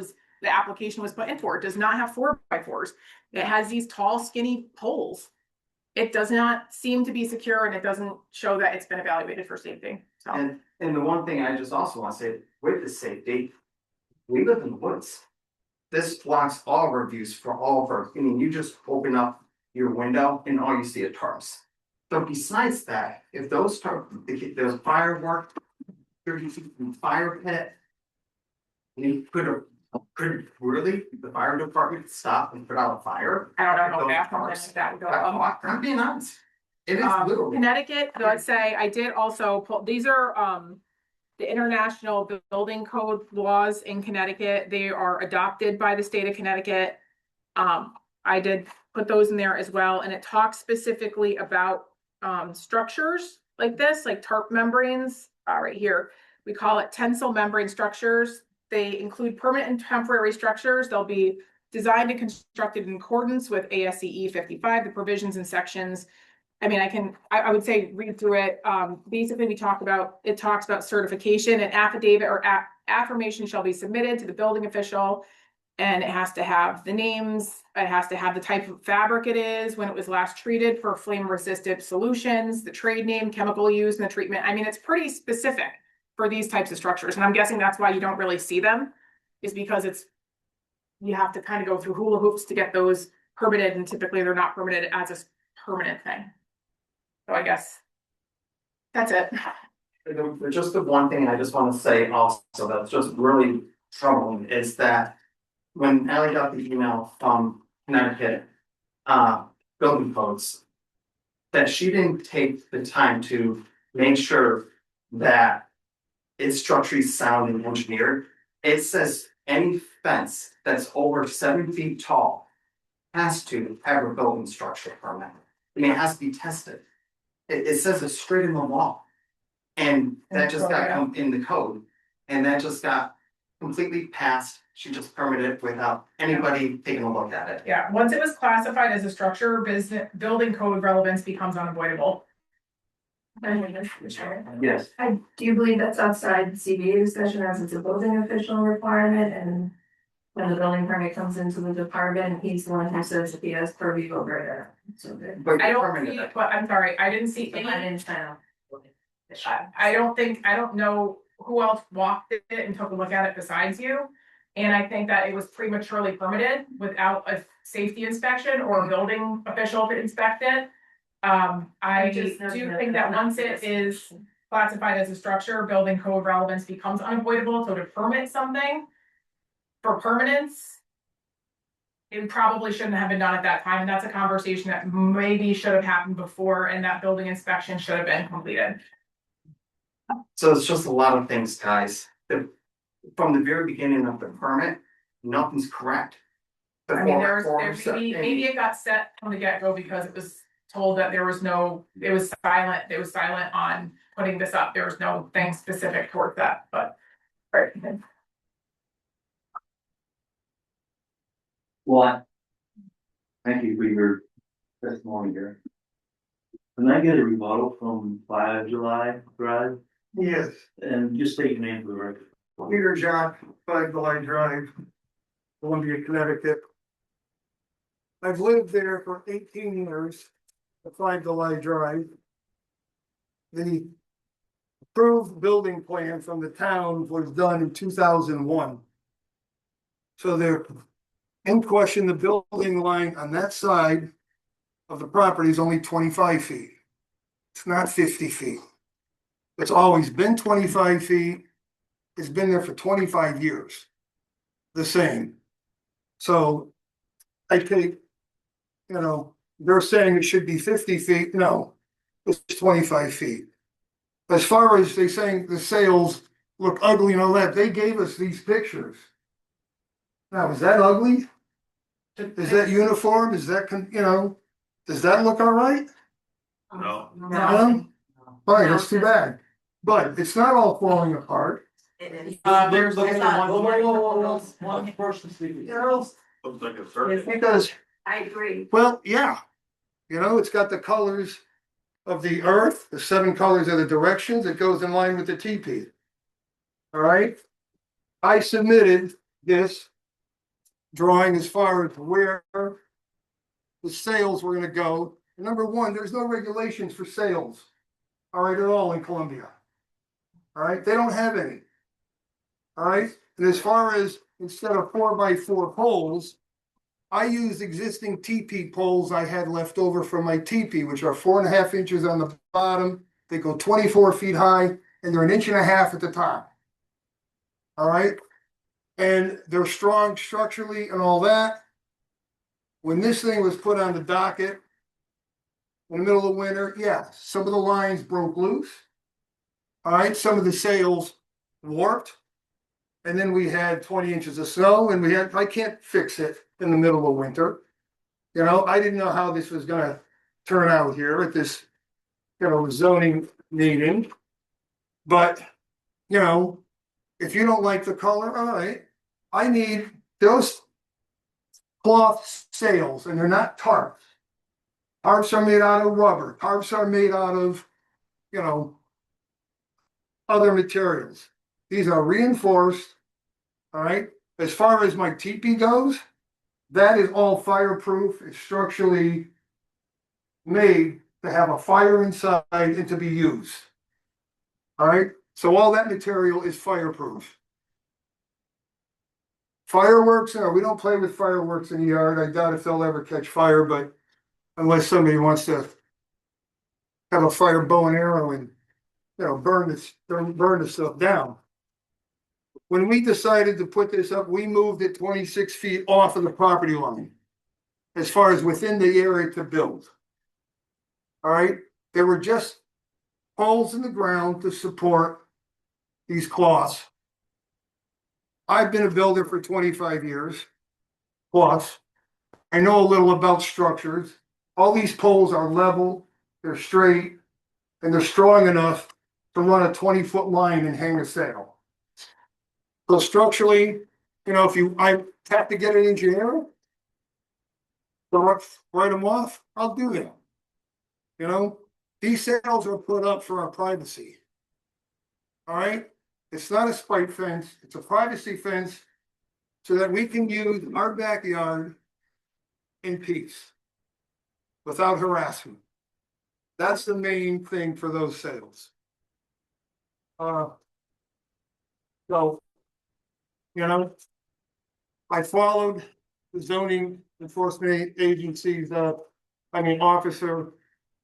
the application was put in for. It does not have 4x4s. It has these tall, skinny poles. It does not seem to be secure, and it doesn't show that it's been evaluated for safety, so. And the one thing I just also wanna say, with the safety, we live in the woods. This blocks all of our views for all of our, I mean, you just open up your window and all you see are tarps. But besides that, if those there's firework, 30 feet from fire pit. You could really, the fire department stop and put out a fire? I don't know Those if cars. that would go up. I'm being honest. It is literally. Connecticut, though I'd say I did also pull, these are, the international building code laws in Connecticut. They are adopted by the state of Connecticut. I did put those in there as well, and it talks specifically about, structures like this, like tarp membranes, right here. We call it tensile membrane structures. They include permanent and temporary structures. They'll be designed and constructed in accordance with ASCE 55, the provisions and sections. I mean, I would say read through it. Basically, it talks about certification. An affidavit or affirmation shall be submitted to the building official. And it has to have the names, it has to have the type of fabric it is, when it was last treated for flame resistant solutions, the trade name, chemical use, and the treatment. I mean, it's pretty specific for these types of structures. And I'm guessing that's why you don't really see them, is because you have to kind of go through hula hoops to get those permitted, and typically they're not permitted as a permanent thing. So I guess that's it. Just the one thing I just wanna say also that's just really troubling is that when Ellie got the email from Connecticut, building codes, that she didn't take the time to make sure that it's structurally sound and engineered. It says any fence that's over 7 feet tall has to have a building structure permit. I mean, it has to be tested. It says it's straight in the law. And that just got come in the code, and that just got completely passed. She just permitted it without anybody taking a look at it. Yeah, once it was classified as a structure, building code relevance becomes unavoidable. Yes, Do you believe that's outside ZBA discussion as it's a building official requirement, and when the building permit comes into the department, he's the one who says if he has purview over it. So good. But I you don't permitted see, it. but I'm sorry, I didn't see I any, didn't sign off. I don't know who else walked it and took a look at it besides you. And I think that it was prematurely permitted without a safety inspection or a building official to inspect it. I do think that once it is classified as a structure, building code relevance becomes unavoidable. So to permit something for permanence, it probably shouldn't have been done at that time. And that's a conversation that maybe should have happened before, and that building inspection should have been completed. So it's just a lot of things, guys. From the very beginning of the permit, nothing's correct. I mean, Before- maybe it got set from the get-go because it was told that it was silent on putting this up. There was no thing specific towards that, but. Right. well, thank you for your testimony here. Can I get a rebuttal from 5 July Drive? Yes, And just state your name for the record. Peter Jock, 5 July Drive, Columbia, Connecticut. I've lived there for 18 years, at 5 July Drive. The approved building plan from the town was done in 2001. So they're in question, the building line on that side of the property is only 25 feet. It's not 50 feet. It's always been 25 feet. It's been there for 25 years. The same. So I take, they're saying it should be 50 feet. No, it's 25 feet. As far as they saying the sails look ugly and all that, they gave us these pictures. Now, is that ugly? Is that uniform? Is that, does that look all right? No. No? Fine, that's too bad. But it's not all falling apart. There's only one person speaking. Looks like a circus. Because, I agree. well, yeah, it's got the colors of the earth, the 7 colors of the directions. It goes in line with the TP. All right. I submitted this drawing as far as where the sails were gonna go. Number one, there's no regulations for sails. All right, at all in Columbia. All right, they don't have any. All right, and as far as instead of 4x4 poles, I used existing TP poles I had left over from my TP, which are 4.5 inches on the bottom. They go 24 feet high and they're 1.5 inches at the top. All right, and they're strong structurally and all that. When this thing was put on the docket in the middle of winter, yeah, some of the lines broke loose. All right, some of the sails warped. And then we had 20 inches of snow and I can't fix it in the middle of winter. I didn't know how this was gonna turn out here at this, zoning meeting. But, if you don't like the color, all right, I need those cloth sails and they're not tarps. Tarps are made out of rubber. Tarps are made out of, other materials. These are reinforced. All right. As far as my teepee goes, that is all fireproof. It's structurally made to have a fire inside and to be used. All right. So all that material is fireproof. Fireworks, we don't play with fireworks in the yard. I doubt if they'll ever catch fire, but unless somebody wants to have a fire bow and arrow and burn the stuff down. When we decided to put this up, we moved it 26 feet off of the property line, as far as within the area to build. All right, there were just holes in the ground to support these cloths. I've been a builder for 25 years plus. I know a little about structures. All these poles are level, they're straight, and they're strong enough to run a 20-foot line and hang a sail. So structurally, I have to get an engineer to write them off, I'll do that. These sails are put up for our privacy. All right, it's not a spike fence, it's a privacy fence so that we can use our backyard in peace without harassment. That's the main thing for those sails. So, I followed the zoning enforcement agencies, officer,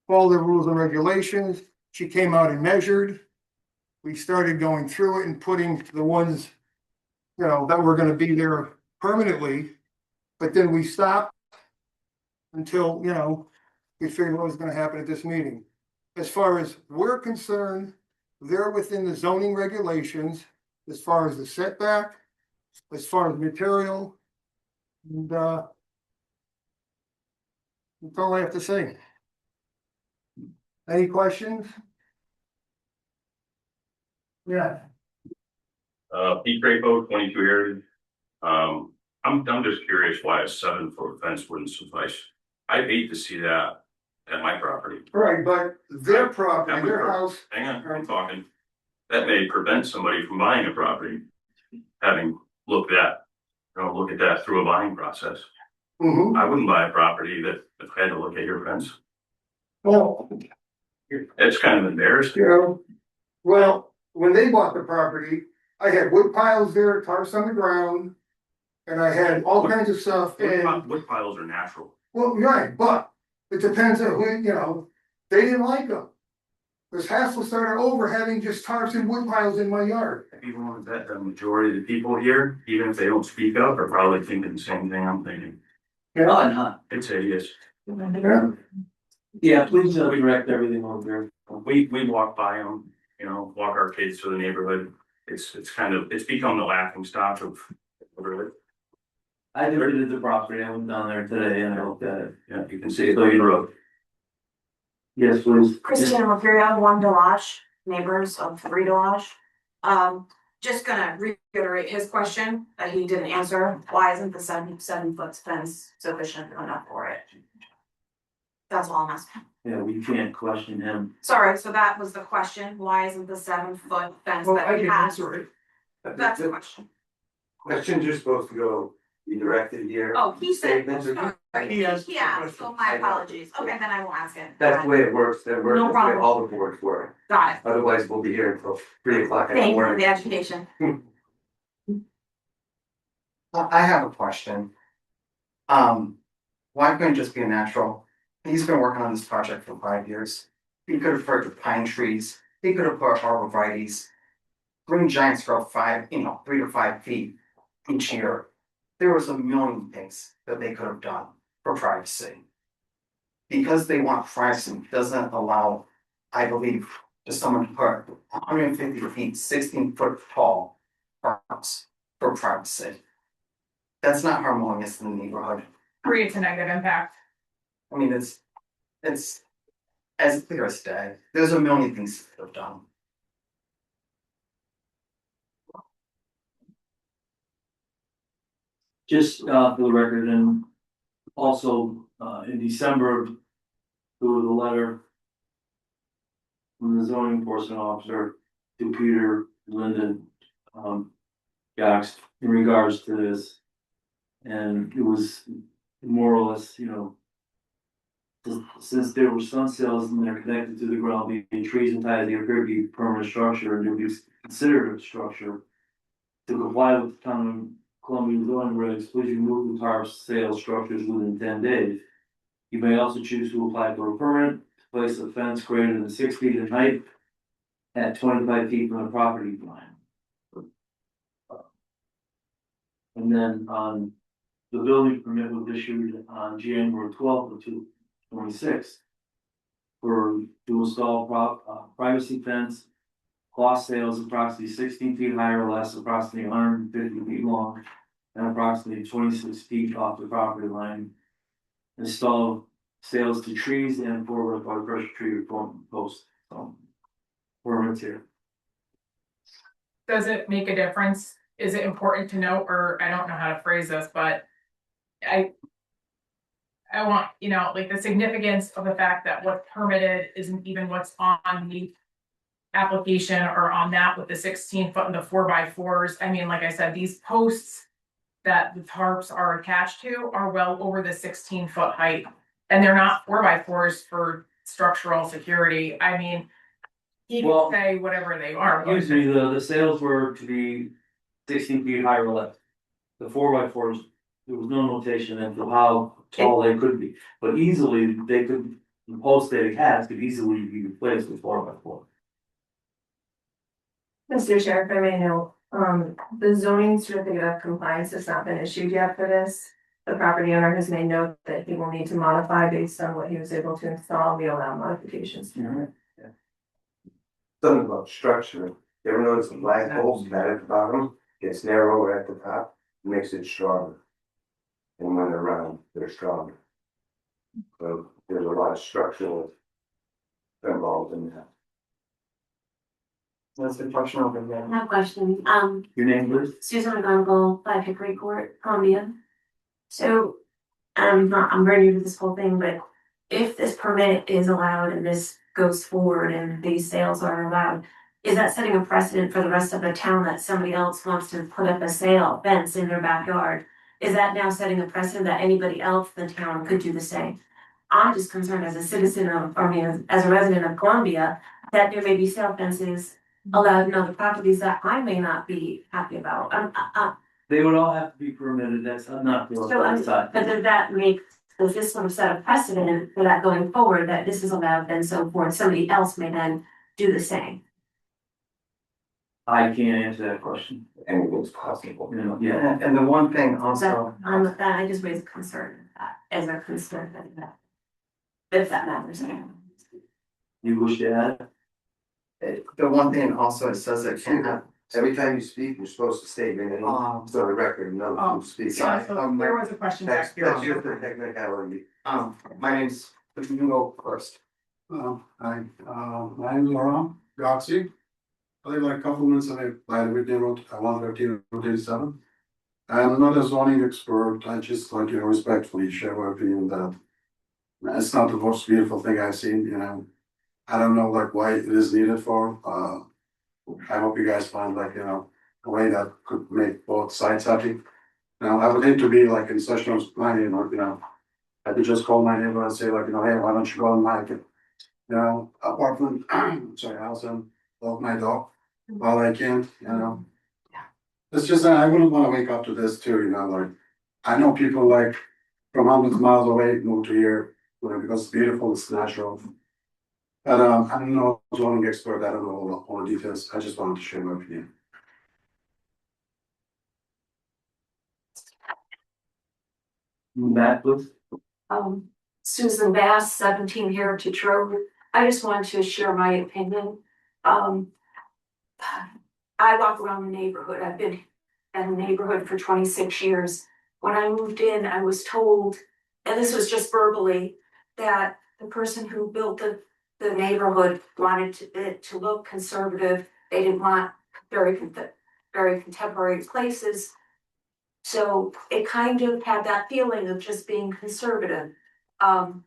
followed the rules and regulations. She came out and measured. We started going through it and putting the ones, that were gonna be there permanently. But then we stopped until, we figured what was gonna happen at this meeting. As far as we're concerned, they're within the zoning regulations, as far as the setback, as far as material. And that's all I have to say. Any questions? Yeah. Pete Crapo, 22 area. I'm just curious why a 7-foot fence wouldn't suffice. I'd hate to see that at my property. Right, but their property, their house. Hang on, I'm talking. That may prevent somebody from buying a property, having look at that through a buying process. Mm-hmm. I wouldn't buy a property that had to look at your fence. Well, It's kind of embarrassing. well, when they bought the property, I had wood piles there, tarps on the ground, and I had all kinds of stuff. And Wood piles are natural. well, right, but it depends on who, they didn't like them. This hassle started over having just tarps and wood piles in my yard. Even with that, the majority of the people here, even if they don't speak up, are probably thinking the same thing I'm thinking. Probably not. It's hideous. Yeah, please direct everything over there. We walk by them, you know, walk our kids through the neighborhood. It's become the laughing stock of neighborhood. I visited the property, I went down there today and I looked at it. Yeah, you can see it on the road. Yes, please. Christina Mercurio, 1 Delage, neighbors of 3 Delage. Just gonna reiterate his question that he didn't answer. Why isn't the 7 foot fence sufficient enough for it? That's all I'm asking. Yeah, we can't question him. Sorry, so that was the question. Why isn't the 7 foot fence Well, that I we can have? answer it. That's the question. Questions are supposed to go, be directed here. Oh, he said. Statements are- He asked the Yeah, question. so my apologies. Okay, then I won't ask it. That's the way it works, that works, No that's the way problem. all the boards work. Got it. Otherwise, we'll be here until 3 o'clock in the Thank you for morning. the education. I have a question. Why couldn't it just be a natural? He's been working on this project for 5 years. He could have put pine trees, he could have put arborvitaes. Green giants grow 3 to 5 feet each year. There was a million things that they could have done for privacy. Because they want privacy doesn't allow, I believe, just someone to put 150 feet, 16 foot tall parks for privacy. That's not harmonious in the neighborhood. Creates a negative impact. I mean, it's as clear as day. There's a million things to have done. Just for the record, and also in December, there was a letter from the zoning enforcement officer to Peter Linden Yax in regards to this. And it was more or less, you know, since there were sun cells and they're connected to the ground, being trees and ties, they appear to be permanent structure and to be considered a structure. To comply with the town of Columbia zoning regs, please remove the tarp sale structures within 10 days. You may also choose to apply for a permit to place a fence greater than 6 feet in height at 25 feet from the property line. And then the building permit was issued on January 12th of 2026 to install privacy fence. Cloth sales approximately 16 feet high or less, approximately 150 feet long, and approximately 26 feet off the property line. Install sales to trees and forward by pressure treated posts. Permits here. Does it make a difference? Is it important to note, or I don't know how to phrase this, but I want, you know, like the significance of the fact that what's permitted isn't even what's on the application or on that with the 16 foot and the 4x4s. I mean, like I said, these posts that the tarps are attached to are well over the 16 foot height. And they're not 4x4s for structural security. I mean, he can say whatever they are. but- Usually the sales were to be 16 feet high or less. The 4x4s, there was no notation as to how tall they could be, but easily they could, the post they had could easily be replaced with 4x4. Mr. Chair, if I may note, the zoning certificate of compliance has not been issued yet for this. The property owner has made note that he will need to modify based on what he was able to install. We allow modifications. Something about structure, you ever notice the flag poles flat at the bottom, gets narrower at the top, makes it stronger. And when they're round, they're stronger. So there's a lot of structural involved in that. That's the question over there. No question. Your name, please? Susan McGonagall, 5 Hickory Court, Columbia. So, I'm very new to this whole thing, but if this permit is allowed and this goes forward and these sales are allowed, is that setting a precedent for the rest of the town that somebody else wants to put up a sale fence in their backyard? Is that now setting a precedent that anybody else in the town could do the same? I'm just concerned as a citizen of, as a resident of Columbia, that there may be sale fences allowed in other properties that I may not be happy about. They would all have to be permitted, that's not for So, the side. but does this sort of set a precedent for that going forward, that this is allowed and so forth, somebody else may then do the same. I can't answer that question, Anything's possible. you know, yeah. And the one thing That, also, I just raised a concern with that, as a concern that, if that matters. You wish to add? the one thing also, it says it can't have, Every time you speak, you're supposed to state your name, so the record knows who's speaking. sorry. There was a question That's, back here. that's just a technicality. My name's, you can go first. Hi, my name is Laurent Goxie. I live like a couple minutes away by the Whitney Road, 113 Route 87. I'm not a zoning expert, I just like to respectfully share my opinion that it's not the most beautiful thing I've seen, you know. I don't know like why it is needed for, I hope you guys find like, you know, a way that could make both sides happy. Now, I would hate to be like in such a planning, or, you know, I could just call my neighbor and say like, you know, hey, why don't you go and like it? You know, apartment, sorry, house and walk my dog while I can, you know. It's just that I wouldn't wanna wake up to this too, you know, like, I know people like from hundreds of miles away move to here, you know, because it's beautiful, it's natural. But I'm no zoning expert, I don't know all the details, I just wanted to share my opinion. Matt, please. Susan Bass, 17 Heritage Road. I just wanted to share my opinion. I walk around the neighborhood. I've been in the neighborhood for 26 years. When I moved in, I was told, and this was just verbally, that the person who built the neighborhood wanted it to look conservative. They didn't want very contemporary places. So it kind of had that feeling of just being conservative. And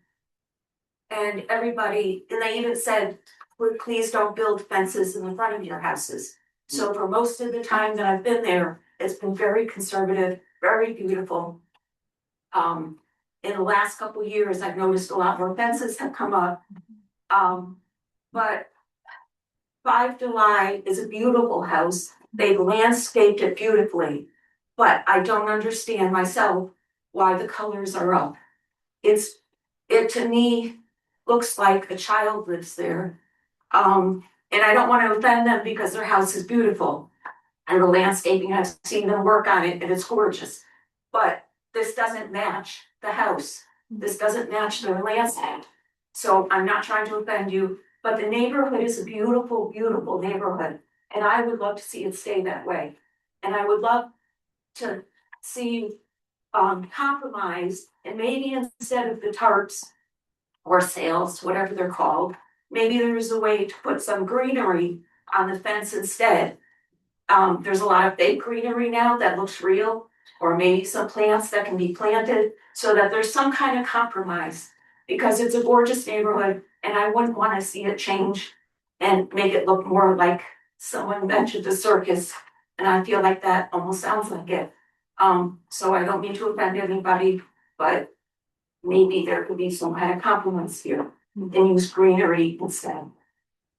everybody, and they even said, please don't build fences in the front of your houses. So for most of the time that I've been there, it's been very conservative, very beautiful. In the last couple of years, I've noticed a lot more fences have come up. But 5 July is a beautiful house. They've landscaped it beautifully. But I don't understand myself why the colors are up. It to me looks like a child lives there. And I don't want to offend them because their house is beautiful. And the landscaping, I've seen them work on it and it's gorgeous. But this doesn't match the house. This doesn't match their landscape. So I'm not trying to offend you, but the neighborhood is a beautiful, beautiful neighborhood. And I would love to see it stay that way. And I would love to see compromise, and maybe instead of the tarps or sails, whatever they're called, maybe there is a way to put some greenery on the fence instead. There's a lot of fake greenery now that looks real, or maybe some plants that can be planted so that there's some kind of compromise, because it's a gorgeous neighborhood and I wouldn't want to see it change and make it look more like someone mentioned the circus. And I feel like that almost sounds like it. So I don't mean to offend anybody, but maybe there could be some kind of compromise here and use greenery instead.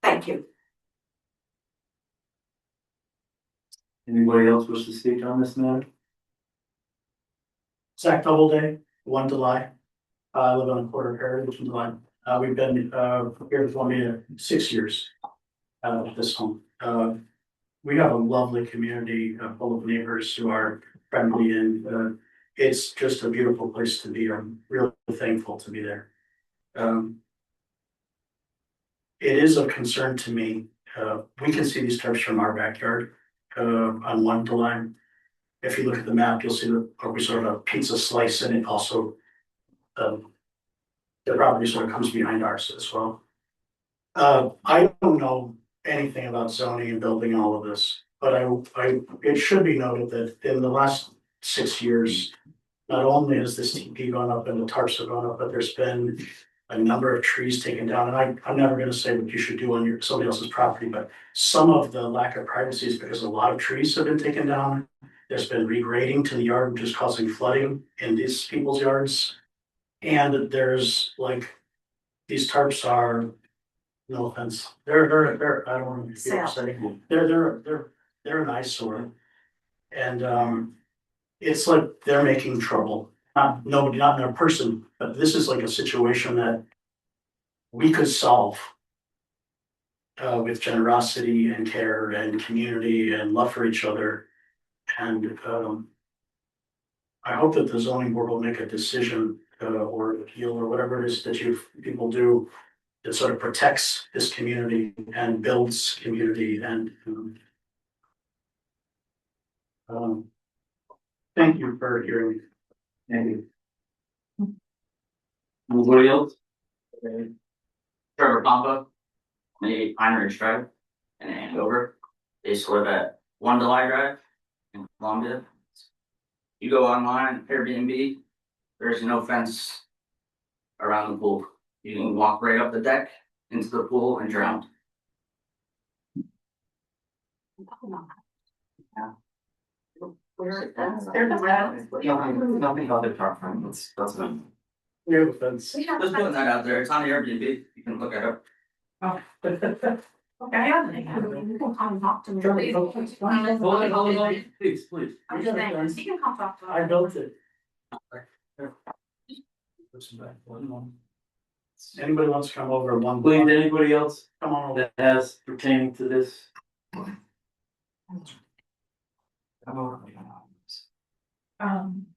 Thank you. Anybody else wish to speak on this matter? Zach Doubleday, 1 July. I live on a quarter of Heritage in July. We've been here in Columbia 6 years. This home. We have a lovely community full of neighbors who are friendly, and it's just a beautiful place to be. I'm really thankful to be there. It is a concern to me. We can see these tarps from our backyard on 1 July. If you look at the map, you'll see that we sort of a pizza slice, and it also the property sort of comes behind ours as well. I don't know anything about zoning and building and all of this, but it should be noted that in the last 6 years, not only has this TP gone up and the tarps have gone up, but there's been a number of trees taken down. And I'm never gonna say what you should do on somebody else's property, but some of the lack of privacy is because a lot of trees have been taken down. There's been regrading to the yard, which is causing flooding in these people's yards. And there's like, these tarps are, no offense, they're, I don't want to say, they're an eyesore. And it's like they're making trouble, not in their person, but this is like a situation that we could solve. with generosity and care and community and love for each other. And I hope that the zoning board will make a decision or appeal or whatever it is that people do that sort of protects this community and builds community and thank you for hearing me. Thank you. Anybody else? Trevor Pompa, 28 Pine Ridge Drive in Andover. They live at 1 Delay Drive in Columbia. You go online, Airbnb, there's no fence around the pool. You can walk right up the deck into the pool and drown. Nothing other car from that's not. We have a fence. Just putting that out there. It's on Airbnb. You can look it up. Okay. You can come talk to me. Hold on, please, please. I'm just saying, you can come talk to me. I built it. Anybody wants to come over one? Please, anybody else Come on over. that has pertaining to this?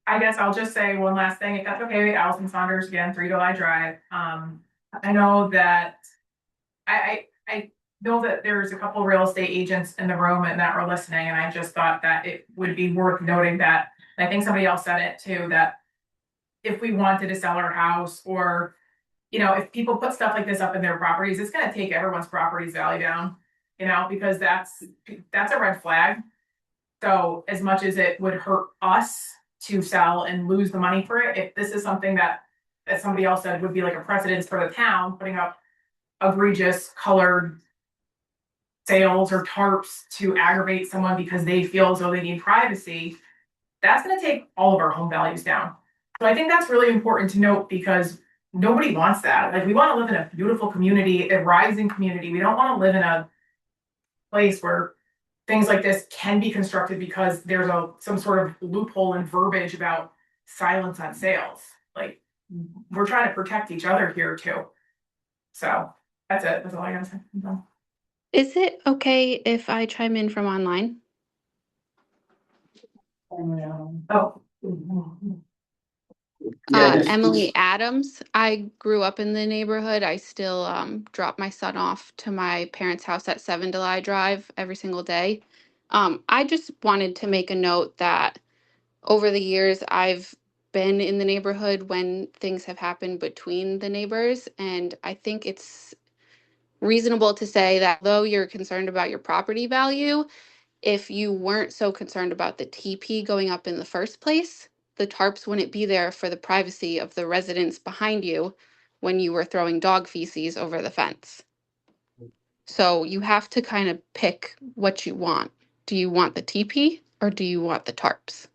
I guess I'll just say one last thing, if that's okay, Allison Saunders, again, 3 July Drive. I know that I know that there's a couple real estate agents in the room and that are listening, and I just thought that it would be worth noting that, and I think somebody else said it too, that if we wanted to sell our house, or, you know, if people put stuff like this up in their properties, it's gonna take everyone's property's value down, you know, because that's a red flag. So as much as it would hurt us to sell and lose the money for it, if this is something that, as somebody else said, would be like a precedence for the town, putting up egregious colored sales or tarps to aggravate someone because they feel as though they need privacy, that's gonna take all of our home values down. So I think that's really important to note, because nobody wants that. Like, we wanna live in a beautiful community, a rising community. We don't wanna live in a place where things like this can be constructed because there's some sort of loophole in verbiage about silence on sales. Like, we're trying to protect each other here too. So that's it. That's all I gotta say. I'm done. Is it okay if I chime in from online? Oh. Emily Adams. I grew up in the neighborhood. I still drop my son off to my parents' house at 7 Delay Drive every single day. I just wanted to make a note that over the years I've been in the neighborhood when things have happened between the neighbors, and I think it's reasonable to say that though you're concerned about your property value, if you weren't so concerned about the TP going up in the first place, the tarps wouldn't be there for the privacy of the residents behind you when you were throwing dog feces over the fence. So you have to kind of pick what you want. Do you want the TP or do you want the tarps?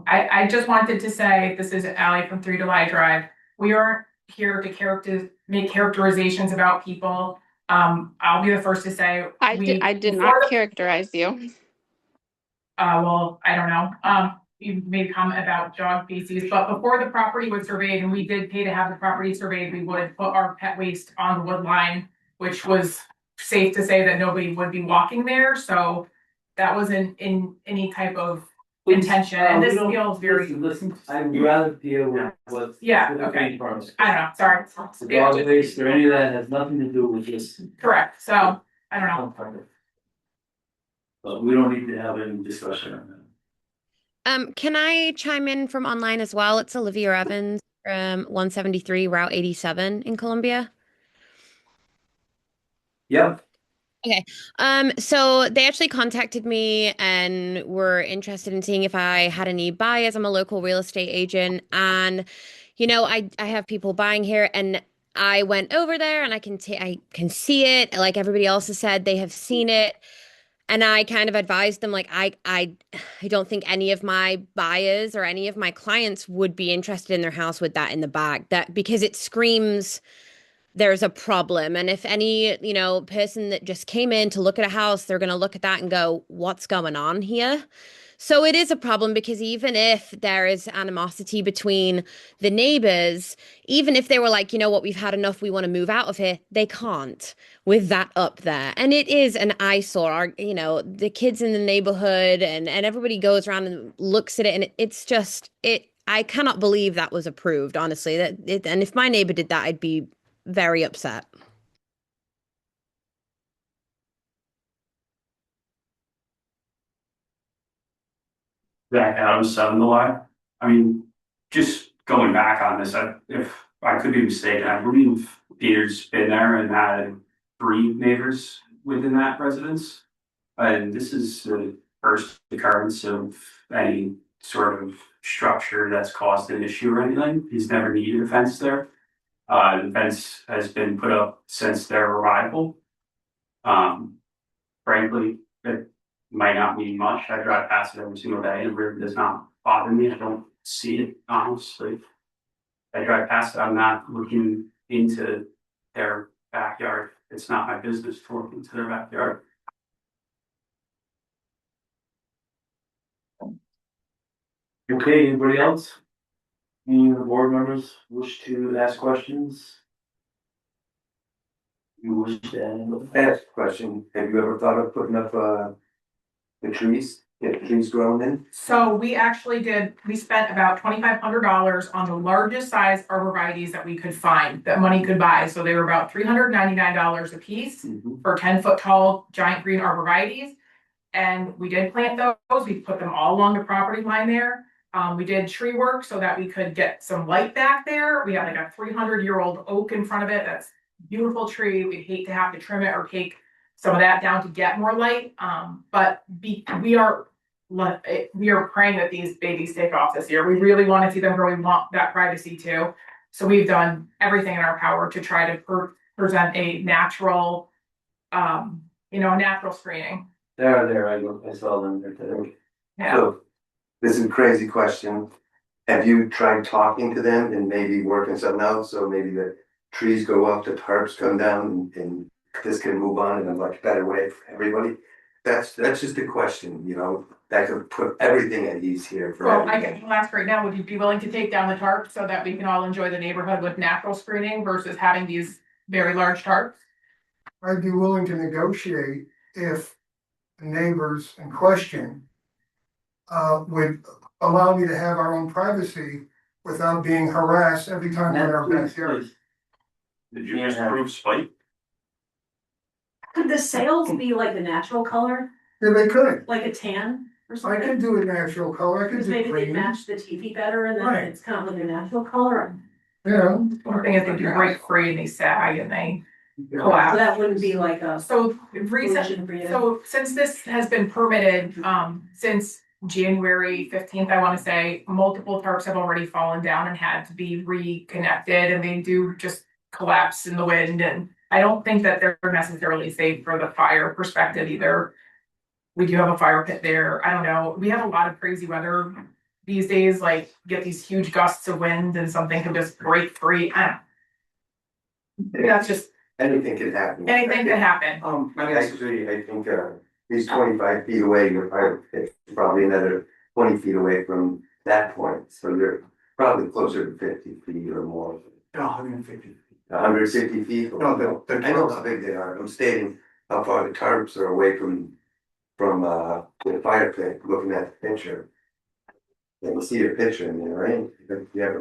I just wanted to say, this is Ally from 3 Delay Drive. We aren't here to make characterizations about people. I'll be the first to say. I did not characterize you. Well, I don't know. You made a comment about dog feces, but before the property was surveyed, and we did pay to have the property surveyed, we would put our pet waste on the wood line, which was safe to say that nobody would be walking there. So that wasn't in any type of intention, and this feels very. Listen, I'd rather deal with what's. Yeah, okay. I don't know, sorry. The dog waste or any of that has nothing to do with this. Correct, so, I don't know. But we don't need to have any discussion on that. Can I chime in from online as well? It's Olivia Evans from 173 Route 87 in Columbia. Yep. Okay. So they actually contacted me and were interested in seeing if I had any buyers. I'm a local real estate agent, and you know, I have people buying here, and I went over there and I can see it. Like everybody else has said, they have seen it. And I kind of advised them, like, I don't think any of my buyers or any of my clients would be interested in their house with that in the back, that because it screams there's a problem. And if any, you know, person that just came in to look at a house, they're going to look at that and go, what's going on here? So it is a problem because even if there is animosity between the neighbors, even if they were like, you know what, we've had enough, we want to move out of here, they can't with that up there. And it is an eyesore. You know, the kids in the neighborhood and everybody goes around and looks at it, and it's just it. I cannot believe that was approved, honestly. And if my neighbor did that, I'd be very upset. That Adams 7 July. I mean, just going back on this, if I could be mistaken, I believe Peter's been there and had 3 neighbors within that residence. And this is the first occurrence of any sort of structure that's caused an issue or anything. He's never needed a fence there. The fence has been put up since their arrival. Um, Frankly, it might not mean much. I drive past it every single day and it really does not bother me. I don't see it, honestly. I drive past it, I'm not looking into their backyard. It's not my business to look into their backyard. Okay, anybody else? Any of the board members wish to ask questions? You wish to add? Ask a question, have you ever thought of putting up, the trees, get trees grown in? So we actually did, we spent about $2,500 on the largest size arborvitaes that we could find, that money could buy. So they were about $399 a piece for 10-foot tall giant green arborvitaes. And we did plant those, we put them all along the property line there. We did tree work so that we could get some light back there. We had like a 300-year-old oak in front of it. That's a beautiful tree. We'd hate to have to trim it or take some of that down to get more light. But we are praying that these babies take off this year. We really want to see them grow. We want that privacy too. So we've done everything in our power to try to present a natural, natural screening. There, I saw them there today. Yeah. So, this is a crazy question. Have you tried talking to them and maybe working something out, so maybe the trees go up, the tarps come down and this can move on in a much better way for everybody? That's just a question, you know, that could put everything at ease here for Well, I everybody. can ask right now, would you be willing to take down the tarp so that we can all enjoy the neighborhood with natural screening versus having these very large tarps? I'd be willing to negotiate if the neighbors in question would allow me to have our own privacy without being harassed every time we're in our backyard. Did you just approve spike? Could the sails be like a natural color, Yeah, they could. like a tan or I something? could do a natural color, I could Because do maybe they green. match the TV better and then Right. it's kind of like a natural color. Yeah, One thing is they do break free and they sag and they So collapse. that wouldn't be like a So solution for you. so since this has been permitted, since January 15th, I want to say, multiple tarps have already fallen down and had to be reconnected and they do just collapse in the wind. And I don't think that they're necessarily safe for the fire perspective either. We do have a fire pit there. I don't know. We have a lot of crazy weather these days, like get these huge gusts of wind and something can just break free. That's just, Anything could happen. anything can happen. Actually, I think, he's 25 feet away, your fire pit's probably another 20 feet away from that point, so you're probably closer to 50 feet or more. 150. 150 feet? No, the I know how big they are, I'm stating how far the tarps are away from the fire pit, looking at the picture. Yeah, you see your picture in there, right? Yeah,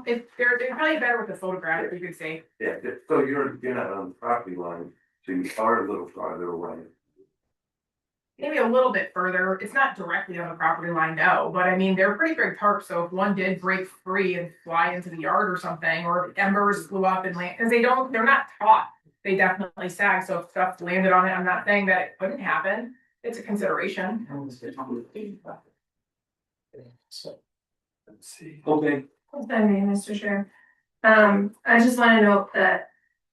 They're probably better with the photograph, you could say. yeah, so you're not on the property line, so you are a little farther away. Maybe a little bit further. It's not directly on the property line, no, but I mean, they're pretty big tarps, so if one did break free and fly into the yard or something, or if embers flew up and land, because they're not taut. They definitely sag, so if stuff landed on it, I'm not saying that it couldn't happen. It's a consideration. Let's see. Okay, If I may, Mr. Chair. I just wanna note that,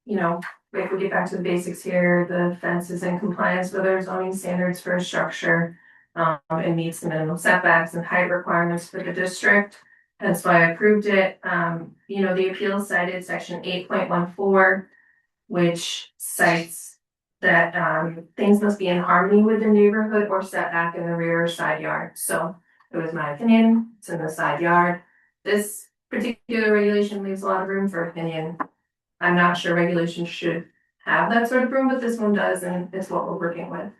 if we get back to the basics here, the fence is in compliance with our zoning standards for a structure. It meets the minimum setbacks and height requirements for the district. That's why I approved it. The appeal cited section 8.14, which cites that, things must be in harmony with the neighborhood or setback in the rear or side yard. So it was my opinion, it's in the side yard. This particular regulation leaves a lot of room for opinion. I'm not sure regulations should have that sort of room, but this one does, and it's what we're working with.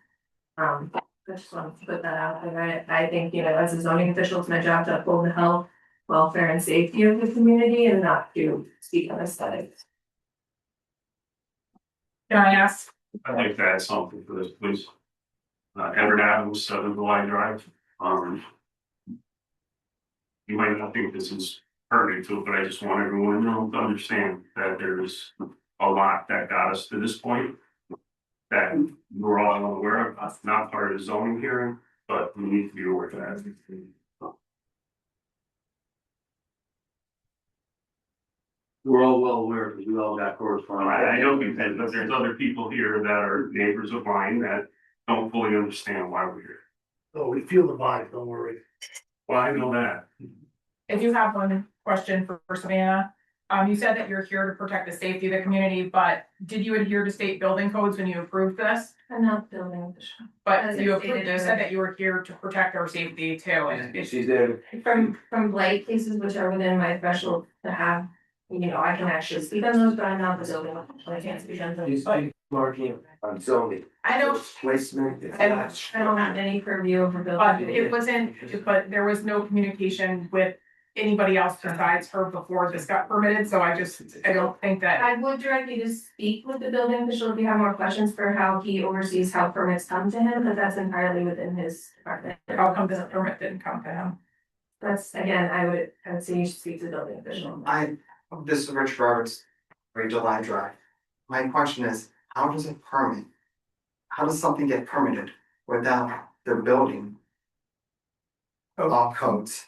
I just wanted to put that out there. I think, you know, as a zoning official, it's my job to uphold the health, welfare and safety of the community and not to speak on aesthetics. Can I ask? I'd like to add something for this, please. Edward Adams, 7 July Drive. You might not think this is pertinent to it, but I just want everyone to understand that there's a lot that got us to this point that we're all aware of. That's not part of the zoning hearing, but we need to be aware of that. We're all well aware, because we all got correspondence. I know because, but there's other people here that are neighbors of mine that don't fully understand why we're here. Oh, we feel the vibe, don't worry. Well, I know that. I do have one question for Savannah. You said that you're here to protect the safety of the community, but did you adhere to state building codes when you approved this? I'm not building official. But As you I approved, stated you in said the- that you were here to protect our safety too. And it's- She's there. From blight cases which are within my threshold to have, you know, I can actually speak on those, but I'm not the building official. I can't speak on those. But On zoning. I know, Placement. I don't have any purview over but building. it wasn't, but there was no communication with anybody else besides her before this got permitted, so I don't think that. I would direct you to speak with the building official if you have more questions for how he oversees how permits come to him, but that's entirely within his department. How come this permit didn't come to him? That's, again, I would say you should speak to the building official. This is Rich Roberts, 3 July Drive. My question is, how does a permit, how does something get permitted without the building law codes?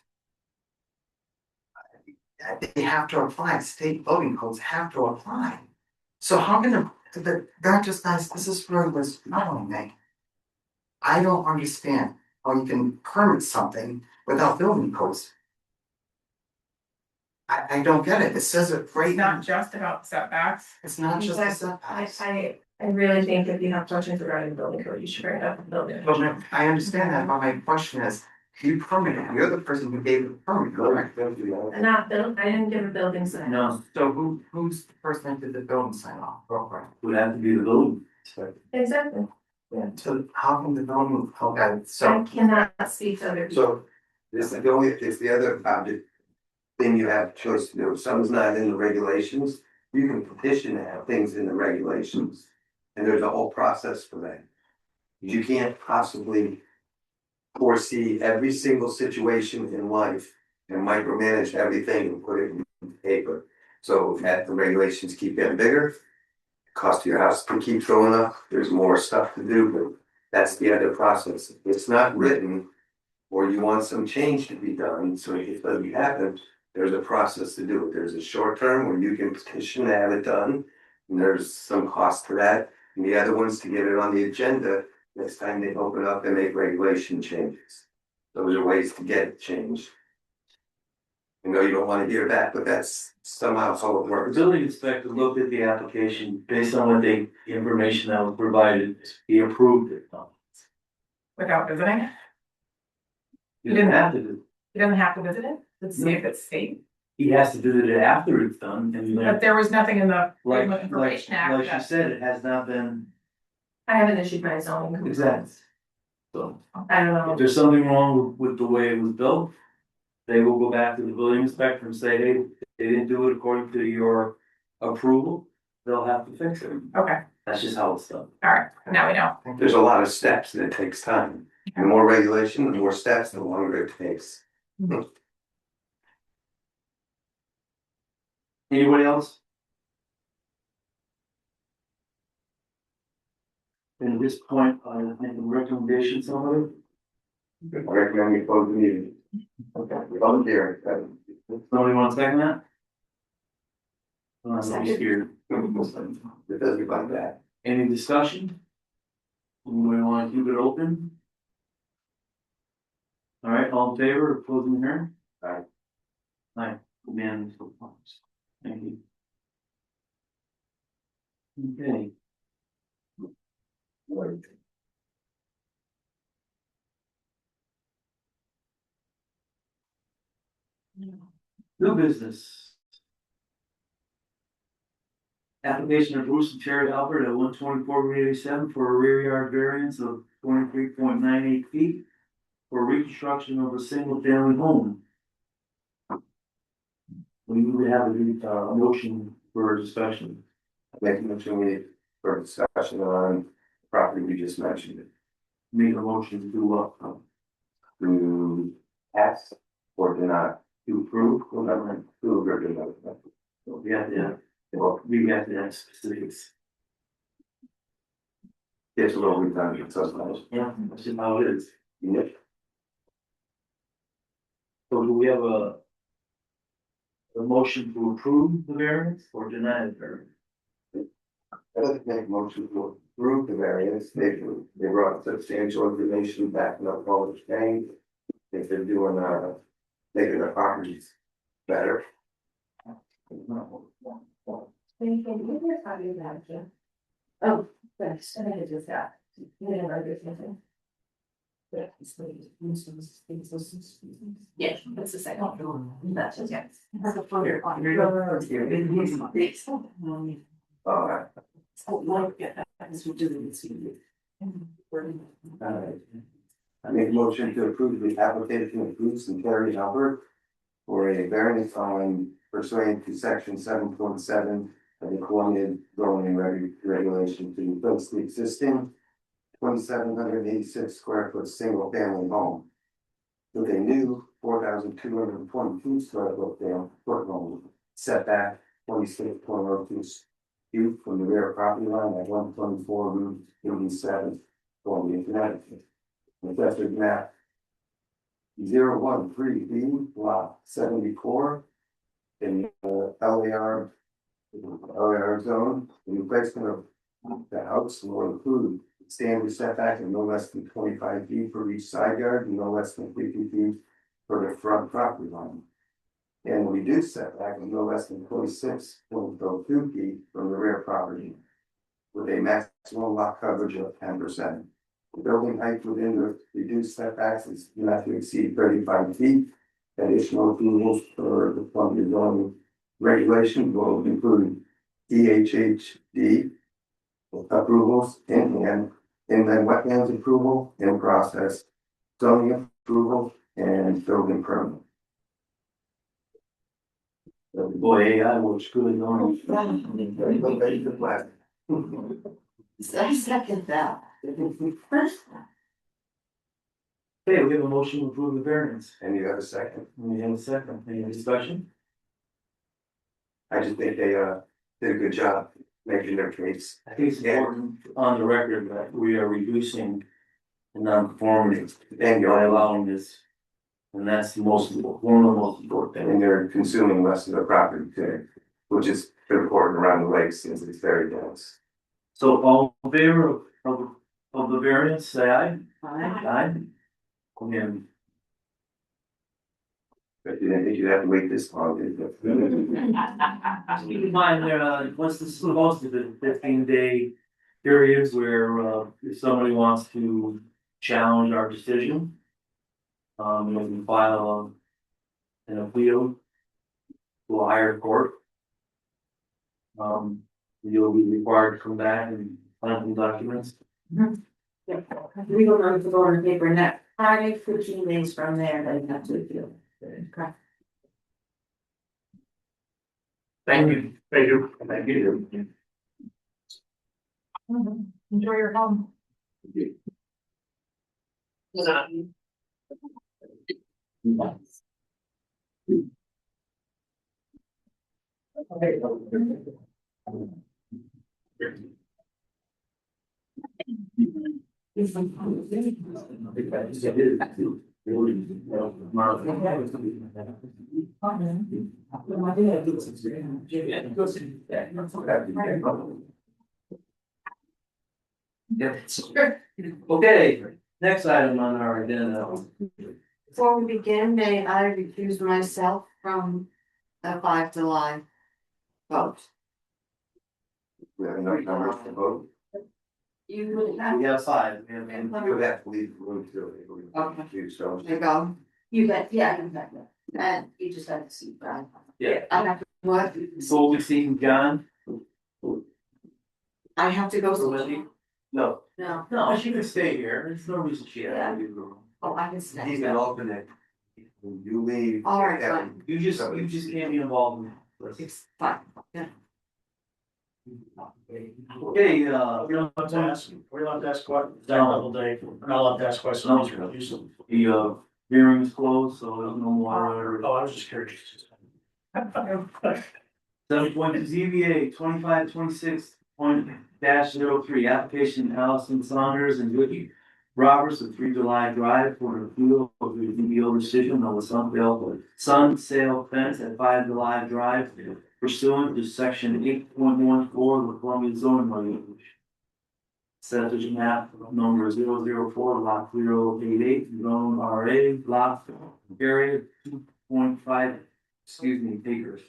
They have to apply, state building codes have to apply. So how can that just guys, this is really was following me. I don't understand how you can permit something without building codes. I don't get it. It says it It's right. not just about setbacks. It's not just the Exactly. setbacks. I really think if you have questions regarding the building code, you should bring it up with the building But official. I understand that, but my question is, you permitted, you're the person who gave the permit, correct? And not built, I didn't give a building sign. No, So who's the person that did the building sign off, real quick? would have to be the building inspector. Exactly. So how can the building, okay, I so, cannot speak to other people. So, this is the only, it's the other object thing you have choice to do. If something's not in the regulations, you can petition to have things in the regulations. And there's a whole process for that. You can't possibly foresee every single situation in life and micromanage everything and put it in paper. So as the regulations keep getting bigger, cost of your house can keep going up, there's more stuff to do, but that's the other process. If it's not written, or you want some change to be done, so it doesn't happen, there's a process to do it. There's a short term where you can petition to have it done, and there's some cost to that. And the other one's to get it on the agenda next time they open up and make regulation changes. Those are ways to get it changed. I know you don't wanna hear that, but that's somehow how it The works. building inspector looked at the application based on what the information that was provided, he approved it. Without visiting, He didn't have to do, he doesn't have to visit it to see if it's safe. he has to do it after it's done, and But then, there was nothing in the like, Freedom of Information Act like she that. said, it has not been I haven't issued my zoning exact. complaints. So, I don't know. if there's something wrong with the way it was built, they will go back to the building inspector and say, hey, they didn't do it according to your approval, they'll have to fix it. Okay, That's just how it's done. all right, now we know. There's a lot of steps and it takes time. The more regulation, the more steps, the longer it takes. Anybody else? And at this point, I make a recommendation, somebody? I recommend you close the meeting. Okay. Public hearing. Somebody want to second that? Second. Here. It doesn't like that. Any discussion? Anybody want to keep it open? All right, all in favor of closing the hearing? Aye. Aye, unanimous. Thank you. Okay. New business. Application of Bruce and Terry Albert at 124 Route 87 for a rear yard variance of 23.98 feet for reconstruction of a single family home. We need to have a motion for discussion. Make a motion for discussion on property we just mentioned. Make a motion to Pass or deny. to approve, Whatever, approve or deny. we have to, well, we have to have specifics. It's a little redundant, so it's nice. Yeah, that's just how it is. Yep. So do we have a motion to approve the variance or deny the variance? I'd like to make a motion to approve the variance. They brought substantial information backing up all the things. If they're doing, making their properties better. Oh, thanks, I think I just got. Yes, that's the second. That's just, yes. That's a photo on your. I make a motion to approve the application of Bruce and Terry Albert for a variance on pursuant to section 7.7 of the Columbia zoning regulation to replace the existing 2,786 square foot single family home with a new 4,222 square foot home setback 26.02 feet from the rear property line at 124 Route 87, Columbia, Connecticut. Assessors map 013B lot 74 in the LAR zone. The replacement of the house will include standard setback of no less than 25 feet for each side yard and no less than 50 feet for the front property line. And reduced setback of no less than 26.02 feet from the rear property with a maximum lot coverage of 10%. The building height within the reduced setbacks is not to exceed 35 feet. Additional approvals for the Columbia zoning regulation will include DHHD approvals and inland wetlands approval in process, zoning approval and building permit. Boy, AI works good on. I second that. Okay, we have a motion to approve the variance. And you have a second. We have a second. Any discussion? I just think they did a good job making their case. I think it's important on the record that we are reducing the non-conformity And by you're allowing this. And that's the most important, one of the most important things. and they're consuming less of the property too, which is important around the lake since it's very dense. So all in favor of the variance, say aye. Aye. And But you didn't think you'd have to wait this long, did you? keep in mind, once this is supposed to be 15-day periods where, if somebody wants to challenge our decision. We can file an appeal to a higher court. You'll be required to come back and find some documents. We will know to go on paper next Friday, 15 days from there, they have to appeal. Okay. Thank you. Thank you. Thank you. Enjoy your home. Okay, next item on our agenda. Before we begin, may I recuse myself from the 5 July vote? We have enough numbers to vote. You would have. We have five, we have. You would have to leave the room too. Okay. So. There you go. You bet, yeah, you bet, and you just had to see, Brian. Yeah. I have, what? So we see John? I have to go. No. No. No, she can stay here, there's no reason she has to leave the room. Oh, I can stay. He's an alternate. When you leave. All right, yeah, fine. You just can't be involved in this. It's fine. Okay, We're not allowed to ask questions, double day, we're not allowed to ask questions. the hearing is closed, so there's no more. Oh, I was just curious. 7.2 ZBA 2526.03 application Allison Saunders and Vicky Roberts of 3 July Drive for an appeal of the ZBO decision on the sun sale fence at 5 July Drive pursuant to section 8.14 of the Columbia zoning regulation. Subdivision map number 004 lot 088 zone RA lot area 2.5 acres.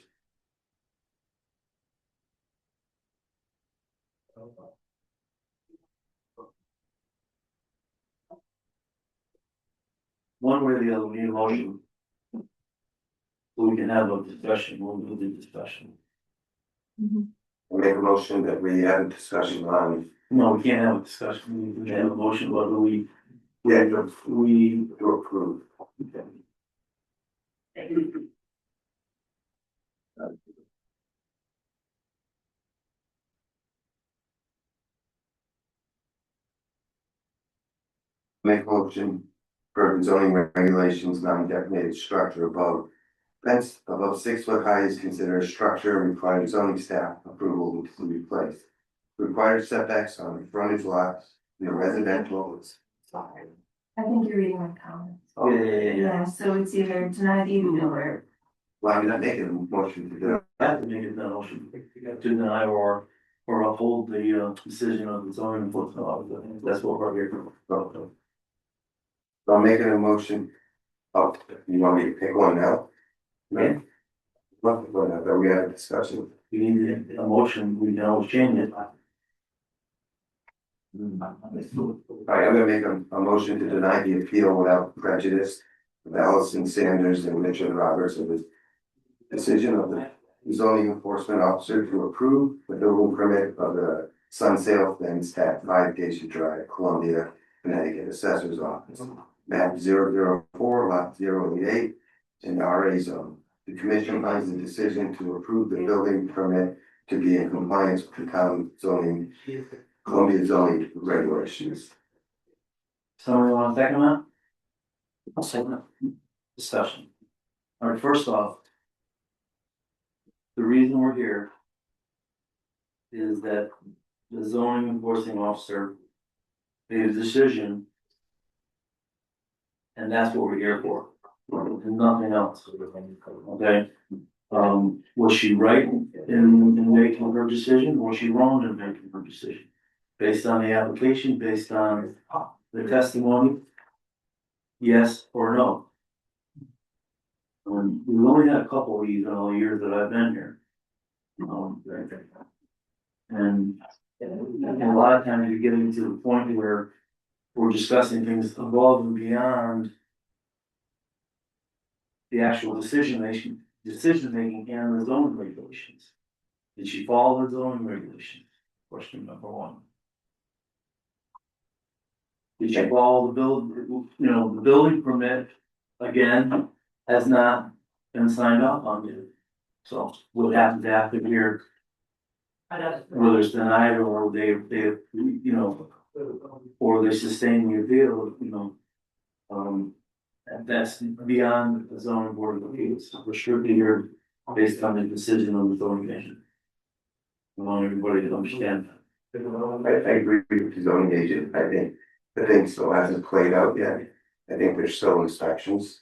One way or the other, we need a motion. So we can have a discussion, we'll do the discussion. I make a motion that we have a discussion on. No, we can't have a discussion, we can have a motion, but we To approve. Okay. Make a motion for zoning regulations, non-designated structure above. Fence above 6 foot high is considered a structure and requires zoning staff approval to be placed. Required setbacks on frontage lots, residential. Sorry. I think you're reading my comments. Oh, yeah. Yeah, so it's either denied even or. Well, I'm not making a motion to do it. I have to make a motion, to deny or uphold the decision of the zoning enforcement officer, that's what we're here for. So I'm making a motion. Oh, you want me to pick one now? Yeah. Well, whatever, we have a discussion. You need a motion, we can always change it. Alright, I'm gonna make a motion to deny the appeal without prejudice of Allison Sanders and Richard Roberts of the decision of the zoning enforcement officer to approve the building permit of the sun sale fence at 5 Geisha Drive, Columbia, Connecticut Assessor's Office. Map 004, lot 088 in the RA zone. The commission finds the decision to approve the building permit to be in compliance with the town zoning, Columbia zoning regulations. Somebody want to second that? I'll say no. Discussion. All right, first off, the reason we're here is that the zoning enforcing officer made a decision, and that's what we're here for, and nothing else. Okay? Was she right in making her decision? Was she wrong in making her decision? Based on the application, based on the testimony? Yes or no? We've only had a couple of these in all the years that I've been here. And a lot of times you're getting to the point where we're discussing things above and beyond the actual decision making and the zoning regulations. Did she follow the zoning regulations? Question number one. Did she follow the building permit, again, has not been signed off on yet. So what happens after here? Whether it's denied or they, or they sustain the appeal, that's beyond the zoning board of appeals. We're strictly here based on the decision of the zoning commission. I want everybody to understand that. I agree with the zoning agent. I think the thing still hasn't played out yet. I think there's still inspections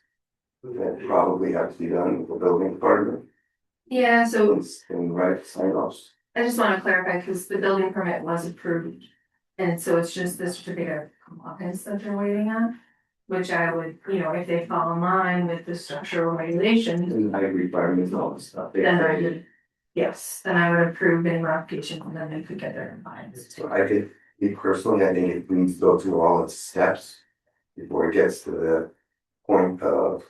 that probably have to be done with the building department Yeah, so and right sign offs. I just want to clarify, because the building permit was approved. And so it's just the certificate of compliance that they're waiting on, which I would, if they fall in line with the structural regulations, And I requirements and all this stuff. then I would approve any modification and then they could get their compliance. So I think Me personally, I think it needs to go through all its steps before it gets to the point of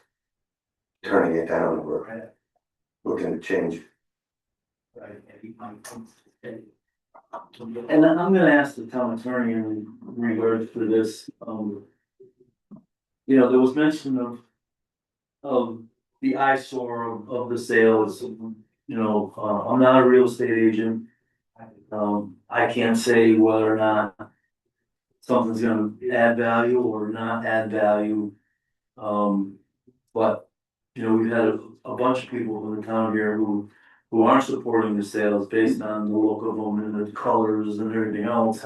turning it down or looking to change. And I'm gonna ask the town attorney in regards to this, you know, there was mention of the eyesore of the sales, you know, I'm not a real estate agent. I can't say whether or not something's gonna add value or not add value. But, you know, we've had a bunch of people in the town here who aren't supporting the sales based on the look of them and the colors and everything else.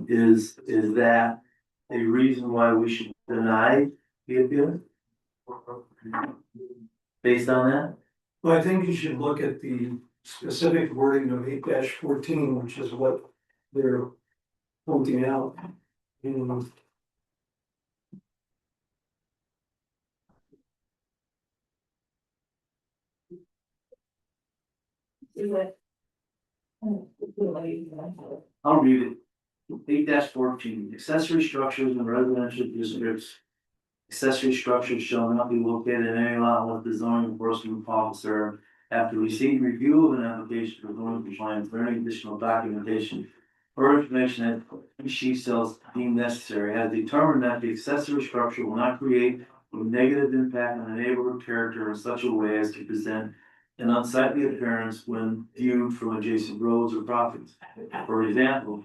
Is that a reason why we should deny the appeal? Based on that? Well, I think you should look at the specific wording of 8-14, which is what they're pointing out. And I'll read it. 8-14, accessory structures in residential districts. Accessory structures shall not be located in any lot unless the zoning enforcement officer, after receiving review of an application for zoning compliance or any additional documentation or information that she sells deemed necessary, has determined that the accessory structure will not create a negative impact on the neighborhood character in such a way as to present an unsightly appearance when viewed from adjacent roads or properties. For example,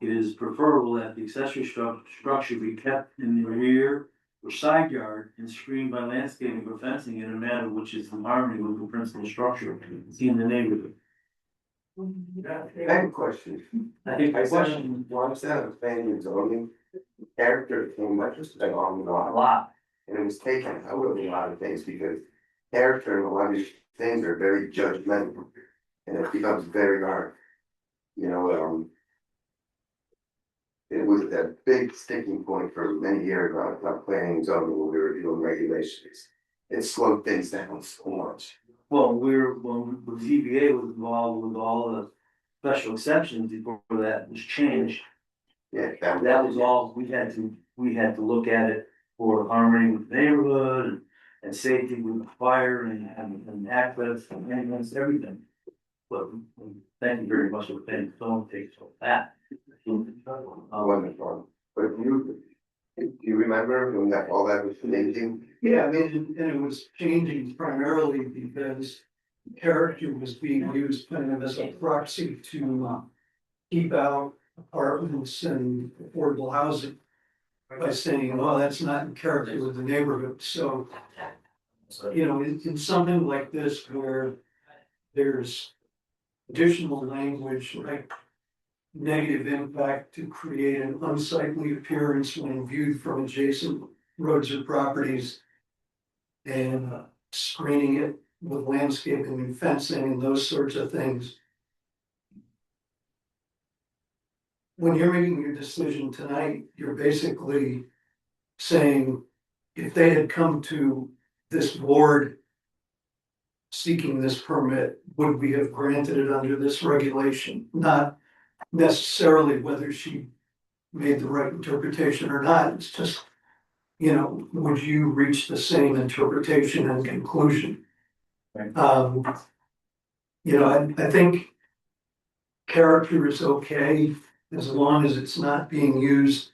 it is preferable that the accessory structure be kept in the rear or side yard and screened by landscaping or fencing in a manner which is in harmony with the principal structure in the neighborhood. I have a question. I think I said, well, instead of planning and zoning, character came much along a lot. And it was taken out of a lot of things because character and a lot of these things are very judgmental. And it becomes very hard. You know, it was a big sticking point for many years about planning and zoning when we were doing regulations. It slowed things down so much. Well, when the ZBA was involved with all the special exceptions before that was changed. Yeah, That was all, we had to look at it for harmony with the neighborhood and safety with fire and access and maintenance, everything. But thank you very much for paying, don't take so that. Wonderful. But do you remember when that all that was changing? yeah, I mean, and it was changing primarily because character was being used kind of as a proxy to keep out apartments and affordable housing by saying, well, that's not in character with the neighborhood. So, you know, in something like this where there's additional language like negative impact to create an unsightly appearance when viewed from adjacent roads or properties, and screening it with landscaping and fencing and those sorts of things. When you're making your decision tonight, you're basically saying, if they had come to this board seeking this permit, would we have granted it under this regulation? Not necessarily whether she made the right interpretation or not. It's just, you know, would you reach the same interpretation and conclusion? Right. You know, I think character is okay as long as it's not being used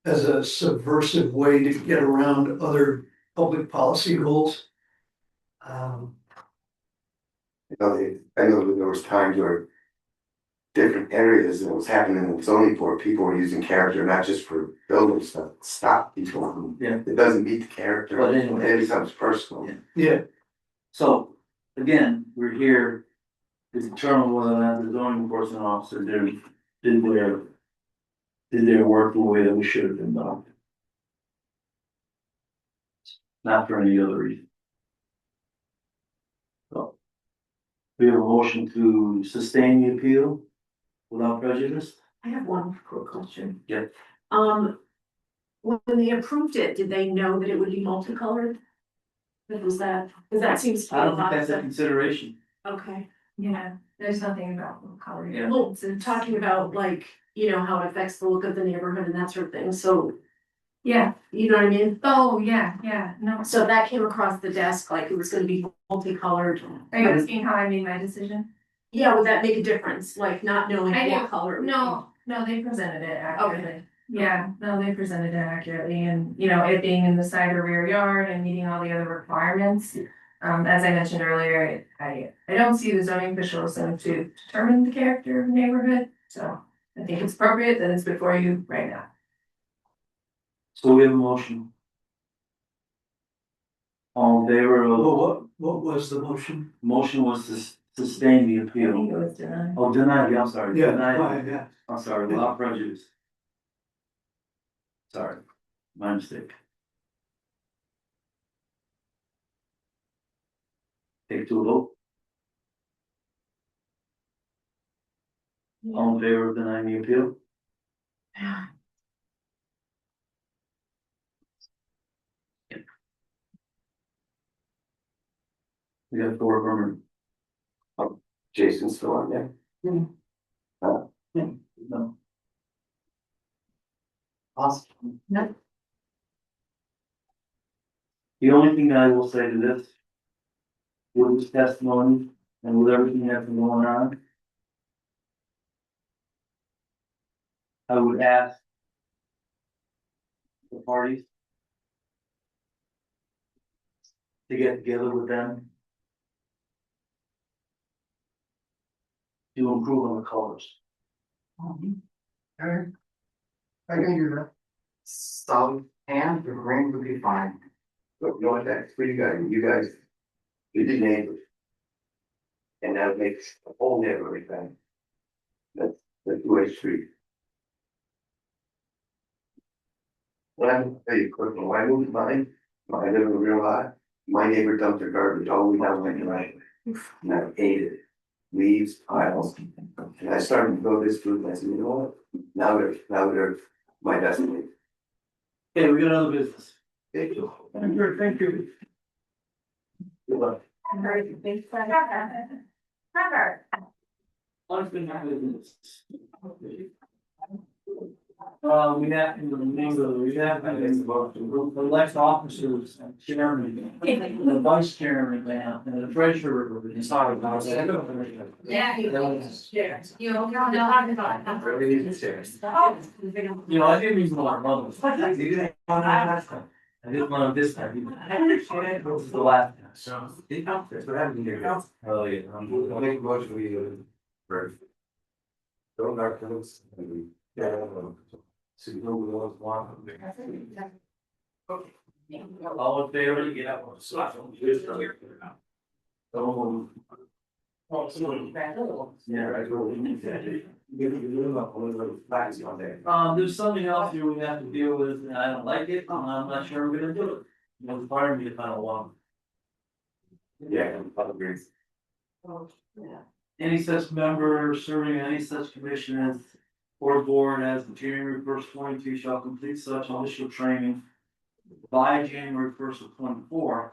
as a subversive way to get around other public policy rules. I know that there was times where different areas that was happening in the zoning board, people were using character not just for building stuff, stop people from. Yeah. It doesn't meet the character, But anyway. it becomes personal. Yeah, So, again, we're here to determine whether or not the zoning enforcement officer did their work the way that we should have been done. Not for any other reason. So, we have a motion to sustain the appeal without prejudice? I have one quick question. Yep. When they approved it, did they know that it would be multicolored? What was that? Because that seems to be I a don't think lot that's a of, consideration. okay, yeah. There's nothing about color. Yeah. Well, talking about like, you know, how it affects the look of the neighborhood and that sort of thing, so, Yeah, you know what I mean? oh, yeah, no. So that came across the desk like it was gonna be multicolored. Are you asking how I made my decision? Yeah, would that make a difference, like not knowing I what do. color? it would be? No, they presented it accurately. Okay. Yeah, no, they presented it accurately and, you know, it being in the side or rear yard and meeting all the other requirements. As I mentioned earlier, I don't see the zoning official as someone to determine the character of the neighborhood, so I think it's appropriate that it's before you right now. So we have a motion. All in favor of? What was the motion? Motion was to sustain the I think it appeal. was denied. Oh, denied, I'm sorry. Denied. Yeah. I'm sorry, without prejudice. Sorry, my mistake. Take two vote. All in favor of denying the appeal? We got four affirmative. Jason's still on there. No. Awesome. The only thing I will say to this, with this testimony and with everything that's been going on, I would ask the parties to get together with them to improve on the colors. Alright. I can do that. Solid and the green would be fine. But you know what, that's for you guys, you're the neighbors. And that makes the whole neighborhood thing. That's the two-way street. When I tell you quickly, when I moved mine, when I live in real life, my neighbor dumped their garbage all the way down my driveway. And I hated it. Leaves, piles, and I started to go this route, and I said, you know what? Now they're my destiny. Okay, we got other business. Thank you. Thank you. Good luck. Trevor. Unfinished business. We have the elect officers, and chairman, the vice chairman, and the treasurer. Sorry about that. Yeah. You know, Really need to share. You know, I didn't use a lot of others. I didn't want to this time. This is the last. So, that's what happened here. Oh, yeah. I'll make a motion, we, don't knock those, yeah, so you know we want one. All in favor, get up. Yeah, I there's something else here we have to deal with, and I don't like it, and I'm not sure we're gonna do it. It's part of me to kind of want. Yeah, I agree. Any such member serving any such commission as or board as of January 1st, 22 shall complete such initial training by January 1st of 24.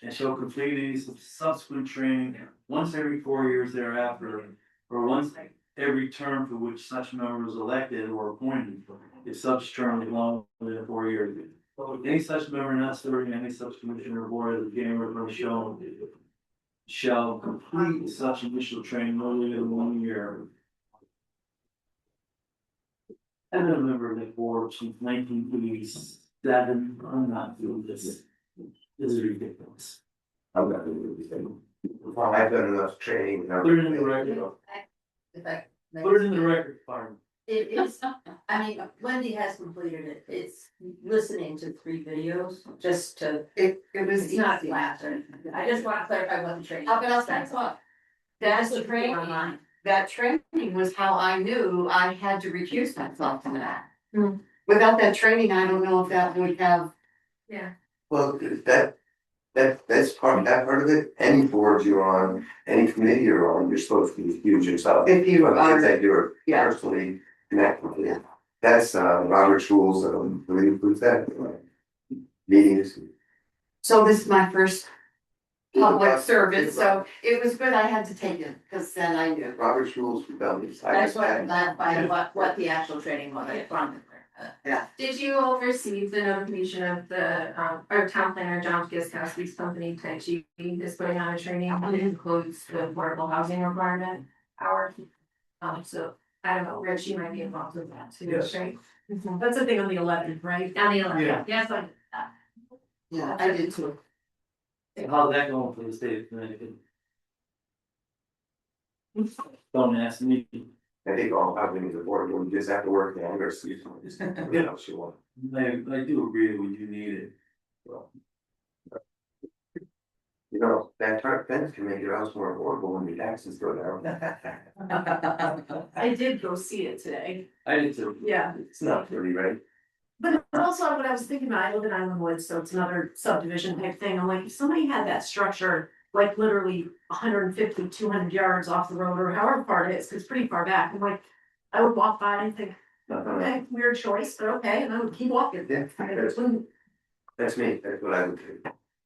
And shall complete any subsequent training once every 4 years thereafter, or once every term for which such member is elected or appointed, if such term is longer than 4 years. Any such member not serving any such commission or board as of January 1st shall complete such initial training no later than 1 year. I've been a member of the board since 1987. I'm not doing this. This is ridiculous. I'm not gonna do anything. I've done enough training. and Put it in the record. If I- Put it in the record, Farm. It is, I mean, Wendy has completed it, it's listening to 3 videos, just to. It was. It's not laughing, I just want to clarify what the training. How else that's what? That's the training, that training was how I knew I had to recuse myself from that. Without that training, I don't know if that would have. Yeah. Well, that's part of it, any board you're on, any committee you're on, you're supposed to use yourself. If you are. That you're Yeah. personally connected with it. That's Robert's rules, really includes that. Meetings. So this is my first public service, so it was good I had to take it, because then I knew. Robert's rules for buildings. That's what I meant by what the actual training was from. Did you all receive the notification of the, our town planner, John Gieskowski's company, Tenchi, is putting on a training that includes the affordable housing requirement hour? So, I don't know, Rich, you might be involved with that too, Yes. right? That's the thing on the 11th, right? On the 11th, Yeah. yes, I. Yeah, I did too. How's that going for the state of Connecticut? Don't ask me. I think all companies are bored, when you just have to work the anger season, just, you know, she won't. I do agree we do need it. Well, you know, that tarp fence can make your house more affordable when your taxes go down. I did go see it today. I did too. Yeah. It's not pretty, right? But also what I was thinking about, I live in Island Woods, so it's another subdivision type thing. I'm like, if somebody had that structure, like literally 150, 200 yards off the road or however far it is, 'cause it's pretty far back. I'm like, I would walk by and think, okay, weird choice, but okay, and I would keep walking. Yeah, that's me, that's what I would do.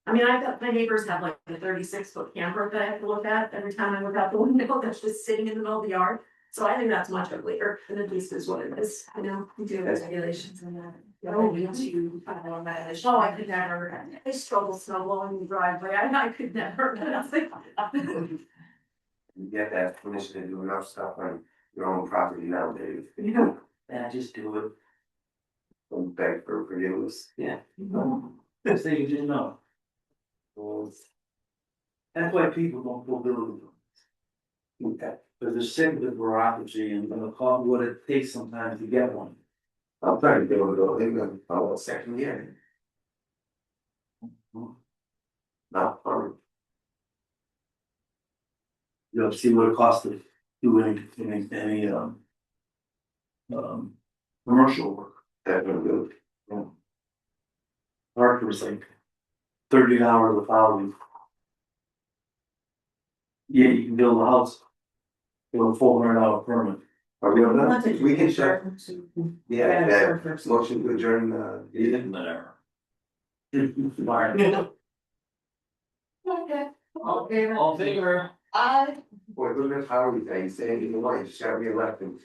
I mean, I've got, my neighbors have like a 36-foot camper that I have to look at every time I look out the window that's just sitting in the middle of the yard. So I think that's much uglier, and at least is what it is, you know, we do have regulations and that. Oh, we do, oh, I could never, I struggle snow blowing the driveway, I could never, nothing. You get that permission to do enough stuff on your own property nowadays. Yeah. Yeah, just do it. Don't beg for forgiveness. Yeah. Say you didn't know. Well, that's why people don't fulfill it. Okay. Because they're sick of the bureaucracy and what it takes sometimes to get one. I'm trying to go in the second year. Not fun. You'll see what it costs to do any commercial work. Definitely good. Yeah. Hartford was like $30 a following. Yeah, you can build a house. For a $400 permit. Are we on that? We can shut. Sure. Yeah, sure, that sure. motion to adjourn, Whatever. Okay. All in favor? All in favor? Aye. boy, look at how we say, you know, you just gotta be elected.